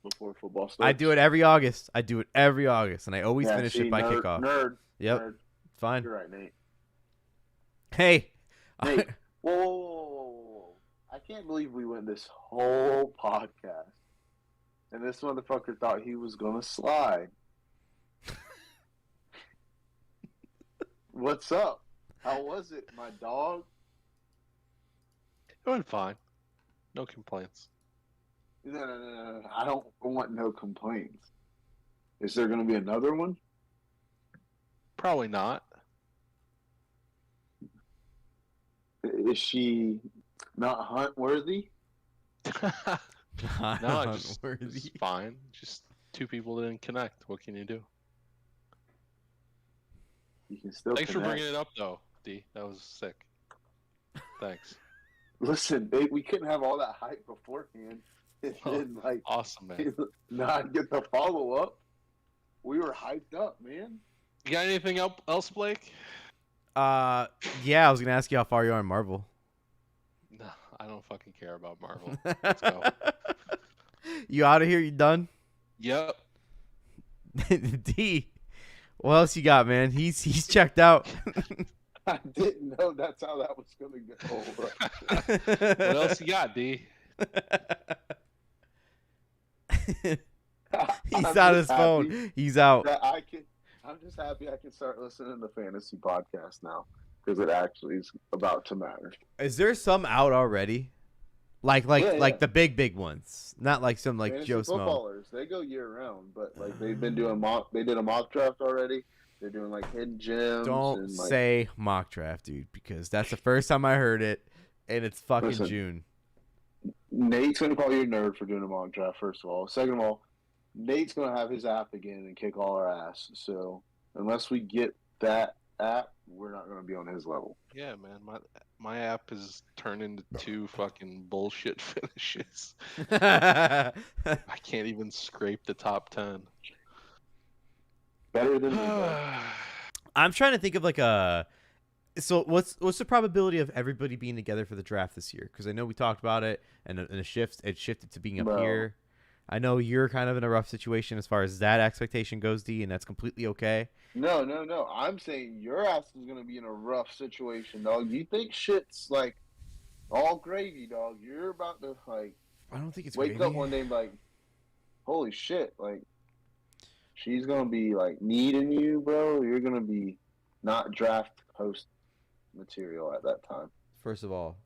before football starts. I do it every August, and I always finish it by kickoff. Nerd. Yep. Nerd. Fine. You're right, Nate. Hey. Nate. Whoa. I can't believe we went this whole podcast, and this motherfucker thought he was gonna slide. What's up? How was it, my dog? It went fine. No complaints. No. I don't want no complaints. Is there going to be another one? Probably not. Is she not hunt worthy? No, it's fine. Just 2 people didn't connect. What can you do? You can still Thanks connect. for bringing it up, though, D. That was sick. Thanks. Listen, we couldn't have all that hype beforehand. And then, like, awesome, man. Not get the follow up. We were hyped up, man. You got anything else, Blake? Yeah, I was gonna ask you how far you are in Marvel. No, I don't fucking care about Marvel. Let's go. You out of here? You done? Yep. D. What else you got, man? He's checked out. I didn't know that's how that was going to go. What else you got, D? He's I'm on just his happy phone. He's out. that I'm just happy I can start listening to fantasy podcasts now because it actually is about to matter. Is there some out already? Yeah. The big ones, not like some like Fantasy Joe Smo. footballers, they go year round, but like they've been doing they did a mock draft already. They're doing like hidden gems. Don't and say mock draft, dude, because that's the first time I heard it, and it's fucking Listen. June. Nate's gonna call you a nerd for doing a mock draft. First of all, second of all, Nate's gonna have his app again and kick all our ass. So unless we get that app, we're not gonna be on his level. Yeah, man, my app is turned into 2 fucking bullshit finishes. I can't even scrape the top 10. Better than me, bro. I'm trying to think of like a. So what's the probability of everybody being together for the draft this year? Because I know we talked about it, and it shifted to being up Bro. here. I know you're kind of in a rough situation as far as that expectation goes, D, and that's completely okay. No. I'm saying your ass is gonna be in a rough situation, dog. You think shit's like all gravy, dog. You're about to like I don't think it's wake gravy. up one day and be like, holy shit, like she's gonna be like needing you, bro. You're gonna be not draft host material at that time. First of all,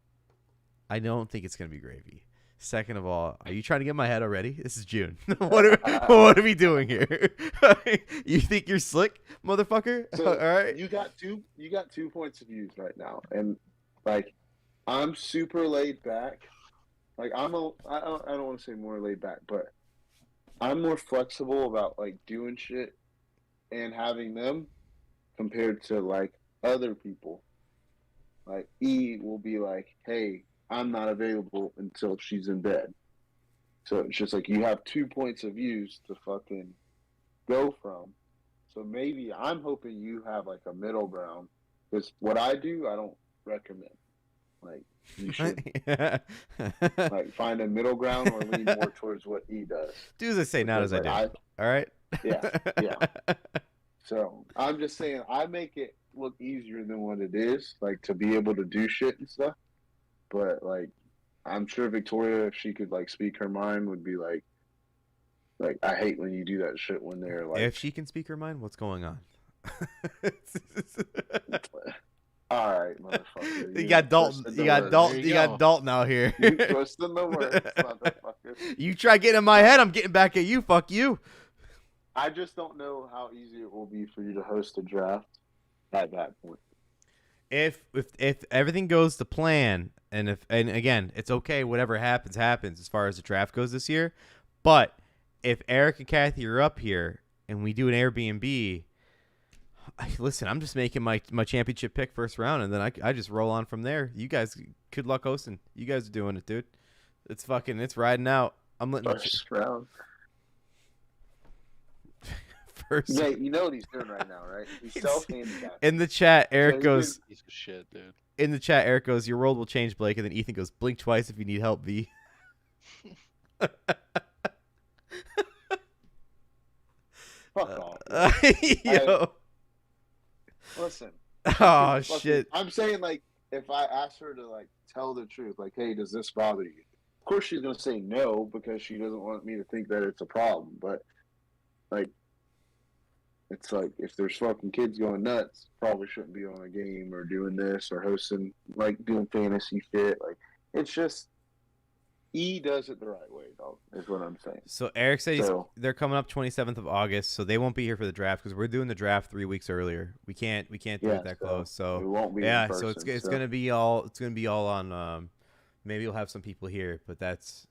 I don't think it's gonna be gravy. Second of all, are you trying to get my head already? This is June. What are we doing here? You think you're slick, motherfucker? So all right. You got 2 points of views right now, and like I'm super laid back. Like I don't want to say more laid back, but I'm more flexible about like doing shit and having them compared to like other people. Like E will be like, hey, I'm not available until she's in bed. So it's just like you have 2 points of views to fucking go from. So maybe I'm hoping you have like a middle ground. Because what I do, I don't recommend. Like you should like find a middle ground or lean more towards what E does. Do as I say, not as I do. All right. Yeah. So I'm just saying I make it look easier than what it is, like to be able to do shit and stuff. But like I'm sure Victoria, if she could like speak her mind, would be like I hate when you do that shit when they're like. If she can speak her mind, what's going on? All right, motherfucker. You got Dalton. You got Dalton. You got Dalton out here. You twisting the words, motherfucker. You try getting in my head, I'm getting back at you. Fuck you. I just don't know how easy it will be for you to host a draft at that point. If everything goes to plan, and again, it's okay. Whatever happens as far as the draft goes this year. But if Eric and Kathy are up here and we do an Airbnb, listen, I'm just making my championship pick first round, and then I just roll on from there. You guys, good luck hosting. You guys are doing it, dude. It's riding out. I'm letting first round. First. Yeah, you know what he's doing right now, right? He's self-handicapped. In the chat, Eric goes. Piece of shit, dude. In the chat, Eric goes, "Your world will change, Blake," and then Ethan goes, "Blink twice if you need help, V." Fuck off. Yo. Listen. Oh listen, shit. I'm saying like if I ask her to like tell the truth, like, hey, does this bother you? Of course she's gonna say no because she doesn't want me to think that it's a problem. But like, it's like if there's fucking kids going nuts, probably shouldn't be on a game or doing this or hosting, like doing fantasy shit. Like, it's just E does it the right way, dog. Is what I'm saying. So Eric said they're coming up 27th of August, so they won't be here for the draft because we're doing the draft 3 weeks earlier. We can't do it that close. So it won't be. Yeah, in person, so it's gonna be all on. Maybe you'll have some people here, but that's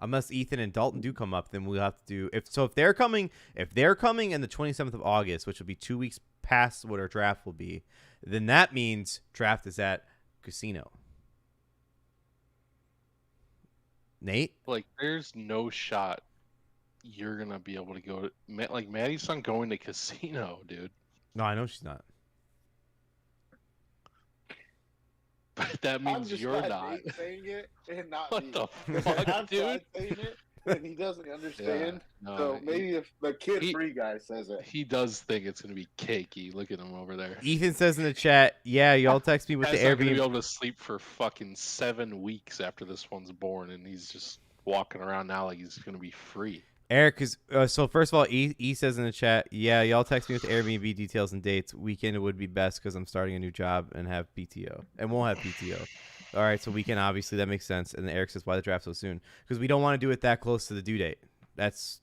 unless Ethan and Dalton do come up, then we'll have to do if they're coming in the 27th of August, which will be 2 weeks past what our draft will be, then that means draft is at casino. Nate? Like, there's no shot you're gonna be able to go to like Maddie's not going to casino, dude. No, I know she's not. But that means you're not. Saying it and not What me. the fuck, dude? Saying it and he doesn't understand. Yeah, no, so maybe if the kid-free guy says it. He does think it's gonna be cakey. Look at him over there. Ethan says in the chat, yeah, y'all text me with the Guy's not gonna Airbnb. be able to sleep for fucking 7 weeks after this one's born, and he's just walking around now like he's gonna be free. Eric is so first of all, E says in the chat, yeah, y'all text me with Airbnb details and dates. Weekend would be best because I'm starting a new job and have PTO and won't have PTO. All right, so weekend obviously that makes sense. And then Eric says, why the draft so soon? Because we don't want to do it that close to the due date. That's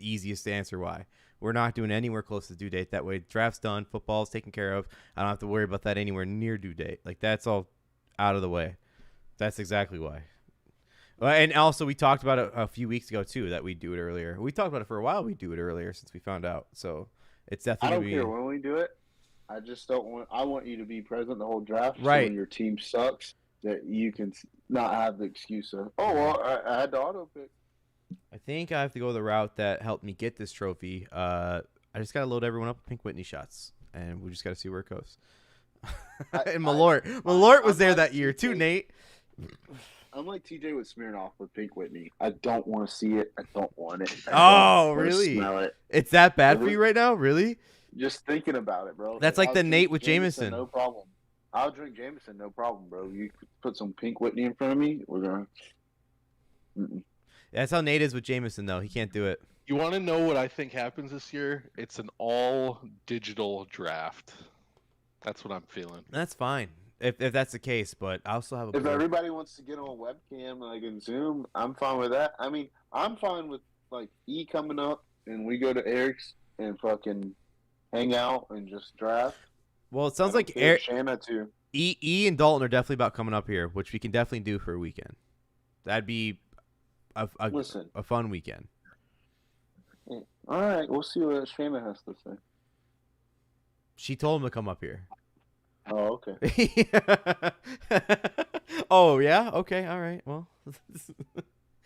easiest to answer why. We're not doing anywhere close to the due date. That way, draft's done, football's taken care of. I don't have to worry about that anywhere near due date. Like that's all out of the way. That's exactly why. And also, we talked about it a few weeks ago, too, that we'd do it earlier. We talked about it for a while. We'd do it earlier since we found out. So it's I definitely don't care when we do it. I just don't want. I want you to be present the whole draft. Right. So when your team sucks, that you can not have the excuse of, oh, well, I had to auto pick. I think I have to go the route that helped me get this trophy. I just got to load everyone up with Pink Whitney shots, and we just got to see where it goes. And Malort was there that year, too, Nate. I'm like TJ with Smirnoff with Pink Whitney. I don't want to see it. I don't want it. Oh, really? Smell it. It's that bad for you right now? Really? Just thinking about it, bro. That's like I'll the drink Nate with Jameson. No problem. I'll drink Jameson, no problem, bro. You put some Pink Whitney in front of me, we're going to... That's how Nate is with Jameson, though. He can't do it. You want to know what I think happens this year? It's an all-digital draft. That's what I'm feeling. That's fine. If that's the case, but I also have a If everybody wants to get on webcam like in Zoom, I'm fine with that. I mean, I'm fine with like E coming up and we go to Eric's and fucking hang out and just draft. Well, it sounds like Shanna too. E and Dalton are definitely about coming up here, which we can definitely do for a weekend. That'd be a fun weekend. All right, we'll see what Shanna has to say. She told him to come up here. Oh, okay. Oh, yeah? Okay, all right. Well.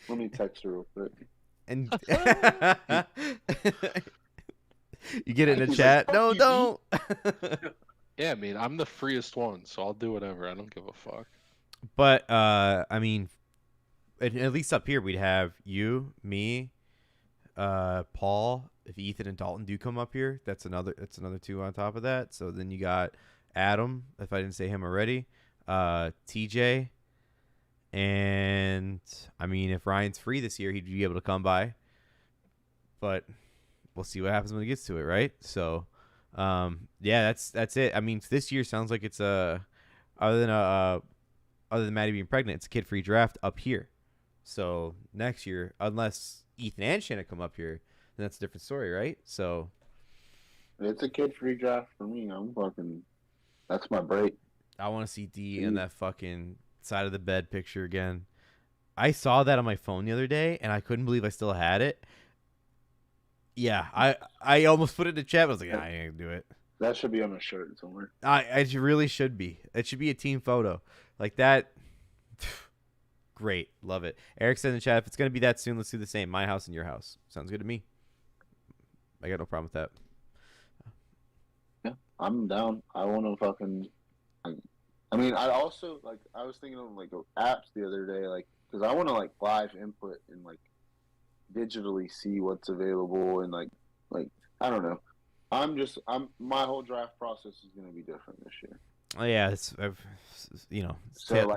Let me text her real quick. And you get it in the chat? Like, no, you, don't. Yeah, I mean, I'm the freest one, so I'll do whatever. I don't give a fuck. But, I mean, at least up here, we'd have you, me, Paul. If Ethan and Dalton do come up here, that's another two on top of that. So then you got Adam, if I didn't say him already, TJ, and I mean, if Ryan's free this year, he'd be able to come by. But we'll see what happens when it gets to it, right? So, yeah, that's it. I mean, this year sounds like it's other than Maddie being pregnant, it's a kid-free draft up here. So next year, unless Ethan and Shanna come up here, then that's a different story, right? So it's a kid-free draft for me. That's my break. I want to see D in that fucking side of the bed picture again. I saw that on my phone the other day, and I couldn't believe I still had it. Yeah, I almost put it in the chat, but I was like, I ain't gonna do it. That should be on a shirt somewhere. It really should be. It should be a team photo. Like that. Great. Love it. Eric said in the chat, if it's going to be that soon, let's do the same. My house and your house. Sounds good to me. I got no problem with that. Yeah, I'm down. I want to fucking... I mean, I also, like, I was thinking of, like, apps the other day, like, because I want to, like, live input and, like, digitally see what's available and, like, I don't know. My whole draft process is going to be different this year. Oh, yeah. It's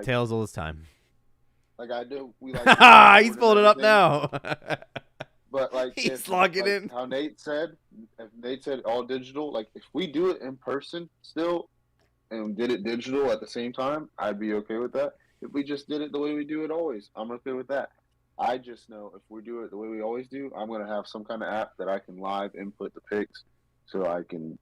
Tails all this time. Like, I do. We like he's pulling it up now. But, like, he's logging in. How Nate said, if Nate said all digital, like, if we do it in person still and did it digital at the same time, I'd be okay with that. If we just did it the way we do it always, I'm okay with that. I just know if we do it the way we always do, I'm going to have some kind of app that I can live input the picks so I can.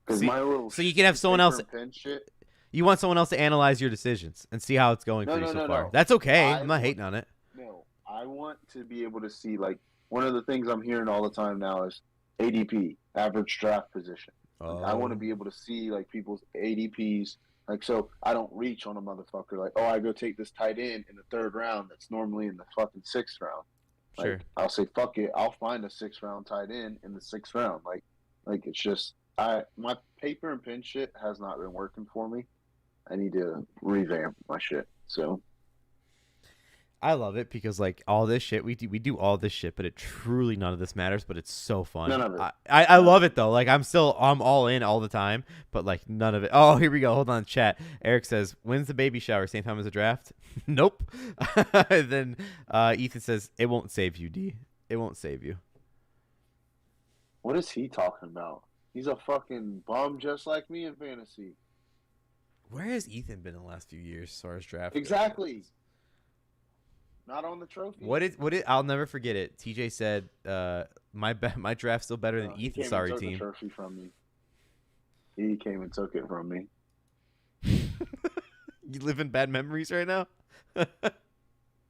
Because my little. So you can have someone else. Shit, you want someone else to analyze your decisions and see how it's going for you so far. That's okay. I'm not hating on it. No, I want to be able to see, like, one of the things I'm hearing all the time now is ADP, average draft position. Like, I want to be able to see, like, people's ADPs. Like, so I don't reach on a motherfucker like, oh, I go take this tight end in the third round that's normally in the fucking sixth round. Like, sure. I'll say, fuck it, I'll find a sixth round tight end in the sixth round. Like it's just my paper and pen shit has not been working for me. I need to revamp my shit. So I love it because, like, all this shit we do all this shit, but it truly none of this matters. But it's so fun. None of it. I love it though. Like, I'm all in all the time, but like none of it. Oh, here we go. Hold on, chat. Eric says, "When's the baby shower? Same time as the draft?" Nope. Then Ethan says, "It won't save you, D. It won't save you." What is he talking about? He's a fucking bum just like me in fantasy. Where has Ethan been in the last few years as far as draft goes? Exactly. Not on the trophy. What is? I'll never forget it. TJ said, my draft's still better than He Ethan's came sorry and took team. the trophy from me. He came and took it from me. You live in bad memories right now?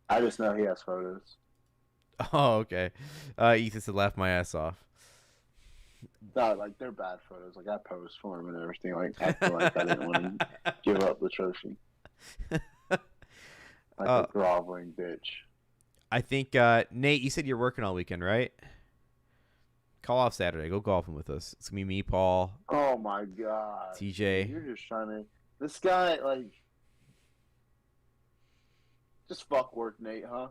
I just know he has photos. Oh, okay. Ethan said, laugh my ass off. No, like, they're bad photos. Like, I posed for him and everything. Like, I feel like I didn't want to give up the trophy. Like a groveling bitch. I think, Nate, you said you're working all weekend, right? Call off Saturday. Go golfing with us. It's going to be me, Paul. Oh, my God. TJ. You're just trying to... This guy, like... Just fuck work, Nate, huh?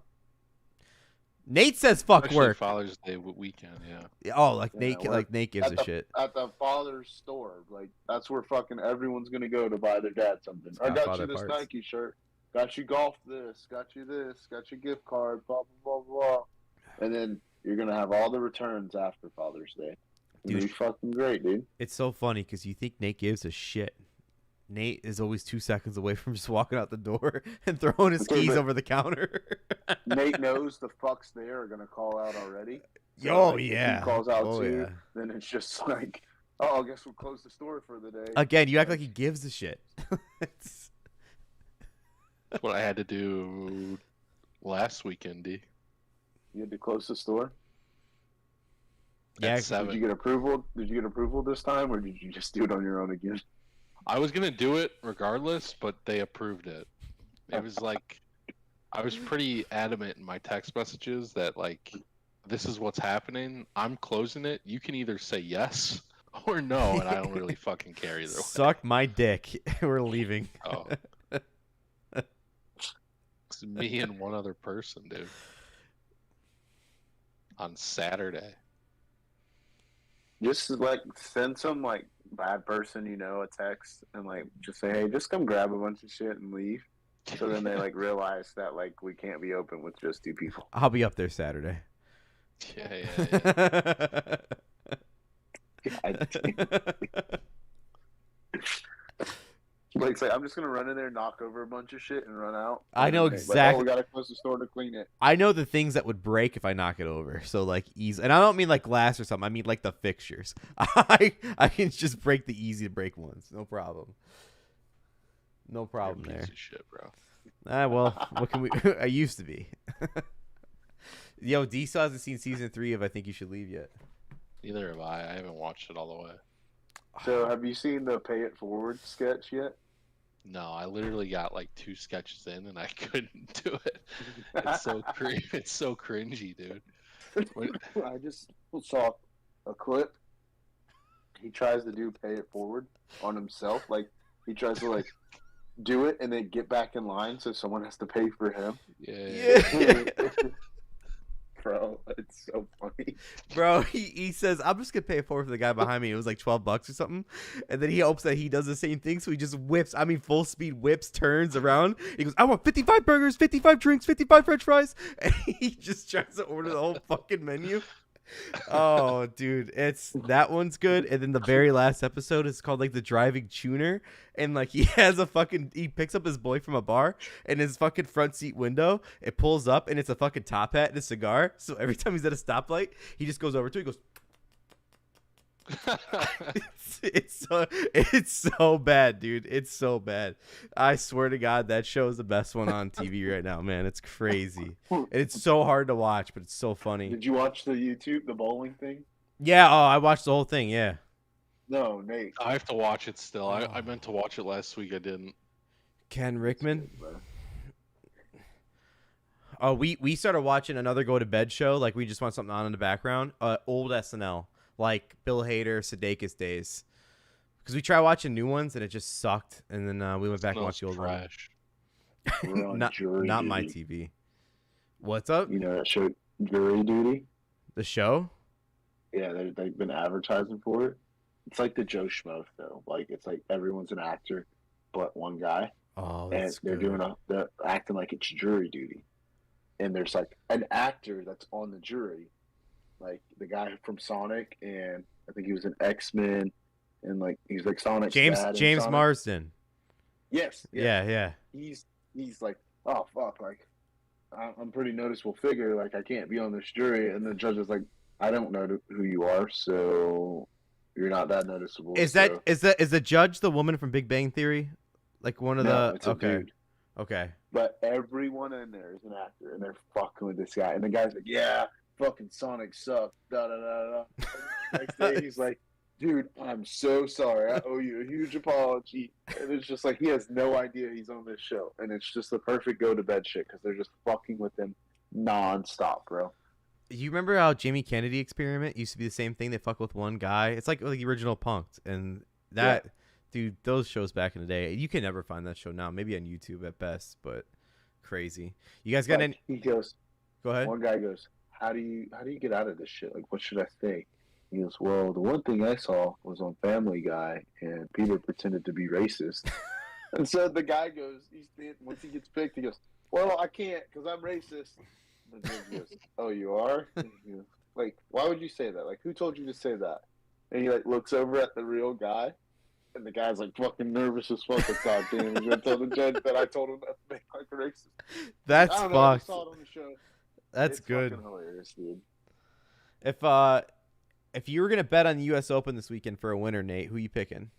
Nate says fuck Actually, work. Father's Day weekend, yeah. Oh, like Yeah, Nate gives a the, shit. At the father's store. Like, that's where fucking everyone's going to go to buy their dad something. I got you this parts. Nike shirt. Got you golf this. Got you this. Got you gift card. Blah, blah, blah, blah. And then you're going to have all the returns after Father's Day. Dude, it'll be fucking great, dude. It's so funny because you think Nate gives a shit. Nate is always 2 seconds away from just walking out the door and throwing his keys over the counter. Nate knows the fucks there are going to call out already. So, like, yeah. If he calls out too, yeah. then it's just like, oh, I guess we'll close the store for the day. Again, you act like he gives a shit. That's what I had to do last weekend, D. You had to close the store? Yeah. Did you get approval? Did you get approval this time, or did you just do it on your own again? I was gonna do it regardless, but they approved it. It was like I was pretty adamant in my text messages that like this is what's happening. I'm closing it. You can either say yes or no, and I don't really fucking care either way. Suck my dick. We're leaving. Oh. It's me and one other person, dude. On Saturday. Just like send some like bad person, a text and like just say, hey, just come grab a bunch of shit and leave. So then they like realize that like we can't be open with just 2 people. I'll be up there Saturday. Yeah. Like, say, I'm just gonna run in there, knock over a bunch of shit, and run out. I know exactly. Like, we gotta close the store to clean it. I know the things that would break if I knock it over. So like easy, and I don't mean like glass or something. I mean like the fixtures. I can just break the easy to break ones. No problem. No problem there. Piece of shit, bro. Well, what can we? I used to be. Yo, D still hasn't seen season 3 of I Think You Should Leave yet. Neither have I. I haven't watched it all the way. So, have you seen the Pay It Forward sketch yet? No, I literally got like 2 sketches in and I couldn't do it. It's so it's so cringy, dude. I just saw a clip. He tries to do Pay It Forward on himself. Like, he tries to like do it and then get back in line so someone has to pay for him. Yeah. Bro, it's so funny. Bro, he says, I'm just going to pay it forward for the guy behind me. It was like $12 or something. And then he hopes that he does the same thing. So he just whips, full speed whips, turns around. He goes, I want 55 burgers, 55 drinks, 55 french fries. And he just tries to order the whole fucking menu. Oh, dude, that one's good. And then the very last episode is called like the driving tuner, and like he picks up his boy from a bar, and his fucking front seat window, it pulls up, and it's a fucking top hat and a cigar. So every time he's at a stoplight, he just goes over to it, he goes. It's so bad, dude. It's so bad. I swear to God, that show is the best one on TV right now, man. It's crazy. And it's so hard to watch, but it's so funny. Did you watch the YouTube, the bowling thing? Yeah, I watched the whole thing, yeah. No, Nate. I have to watch it still. I meant to watch it last week. I didn't. Ken Rickman. Oh, we started watching another go to bed show. Like we just want something on in the background. Old SNL. Like Bill Hader, Sudeikis days, because we tried watching new ones and it just sucked, and then we went back and watched the old trash. one. not my TV. What's up? You know that show, Jury Duty? The show? Yeah, they've been advertising for it. It's like the Joe Schmo though. Like it's like everyone's an actor, but one guy. Oh, and that's they're good. they're acting like it's jury duty, and there's like an actor that's on the jury. like the guy from Sonic, and I think he was an X-Men, and like he's like Sonic's dad in James Sonic. Marsden. Yes. Yeah. He's like, oh fuck, like I'm a pretty noticeable figure. Like I can't be on this jury, and the judge is like, I don't know who you are, so you're not that noticeable. Is so. the judge the woman from Big Bang Theory? Like one of No, the it's a dude. Okay. But everyone in there is an actor, and they're fucking with this guy. And the guy's like, yeah, fucking Sonic sucks. Da da da da. Next day, he's like, dude, I'm so sorry. I owe you a huge apology. And it's just like he has no idea he's on this show. And it's just the perfect go-to-bed shit because they're just fucking with him nonstop, bro. You remember how Jamie Kennedy Experiment used to be the same thing? They fuck with one guy. It's like the original Punk'd. And that... Yeah. Dude, those shows back in the day, you can never find that show now. Maybe on YouTube at best, but crazy. You guys got any? He goes. Go ahead. One guy goes, "How do you get out of this shit? Like, what should I say?" He goes, "Well, the one thing I saw was on Family Guy, and Peter pretended to be racist." And so the guy goes, once he gets picked, he goes, "Well, I can't because I'm racist." And the judge goes, "Oh, you are?" And he goes, like, why would you say that? Like, who told you to say that? And he like looks over at the real guy. And the guy's like fucking nervous as fuck. God damn, he's gonna tell the judge that I told him not to make like racist. That's I don't fucked. know, I saw it on the show. That's it's good. Fucking hilarious, dude. If you were gonna bet on the U.S. Open this weekend for a winner, Nate, who you picking?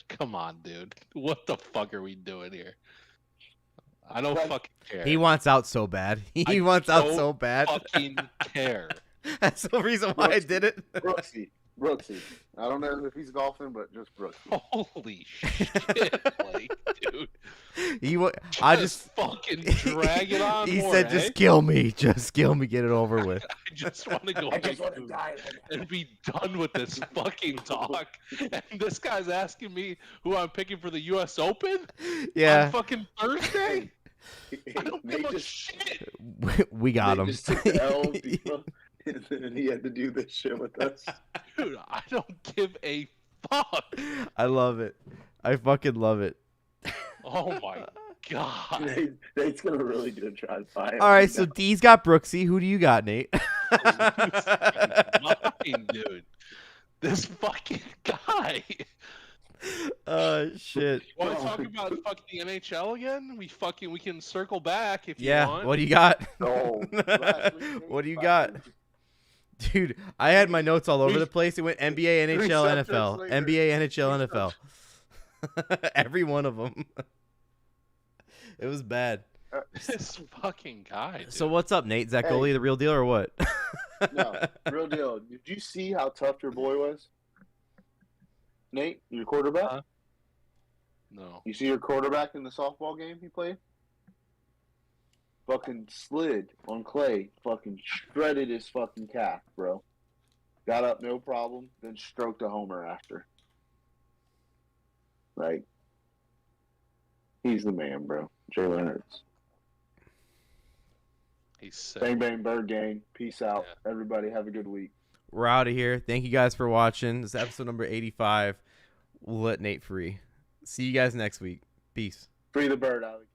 Come on, dude. What the fuck are we doing here? I don't fucking care. He wants out so bad. He wants out so bad. Fucking care. That's the reason why I did it. Brooksy. I don't know if he's golfing, but just Brooksy. Holy shit, like, dude. I just fucking drag it on. He more, said, eh? "Just kill me, get it over with." I just want to go. I just want to die and be done with this fucking talk. And this guy's asking me who I'm picking for the U.S. Open. Yeah. On fucking Thursday. I don't give a shit. We got him. Just took the L, and then he had to do this shit with us. Dude, I don't give a fuck. I love it. I fucking love it. Oh my god. Nate's gonna really do a try fight. All right, so D's got Brooksy. Who do you got, Nate? Mine, dude. This fucking guy. Shit. You want to talk about fucking the NHL again? We can circle back if you want. What do you got? No. What do you got? Dude, I had my notes all over the place. It went NBA, NHL, NFL. NBA, NHL, NFL. Every one of them. It was bad. This fucking guy. Dude. So what's up, Nate? Zach Goalie, the real deal or what? No, real deal. Did you see how tough your boy was? Nate, your quarterback? No. You see your quarterback in the softball game he played? Fucking slid on clay. Fucking shredded his fucking calf, bro. Got up, no problem. Then stroked a homer after. Like, he's the man, bro. Jalen Hurts. He's sick. Bang, bang, bird gang. Peace out. Yeah. Everybody have a good week. We're out of here. Thank you guys for watching. This is episode number 85. We'll let Nate free. See you guys next week. Peace. Free the bird, Alex.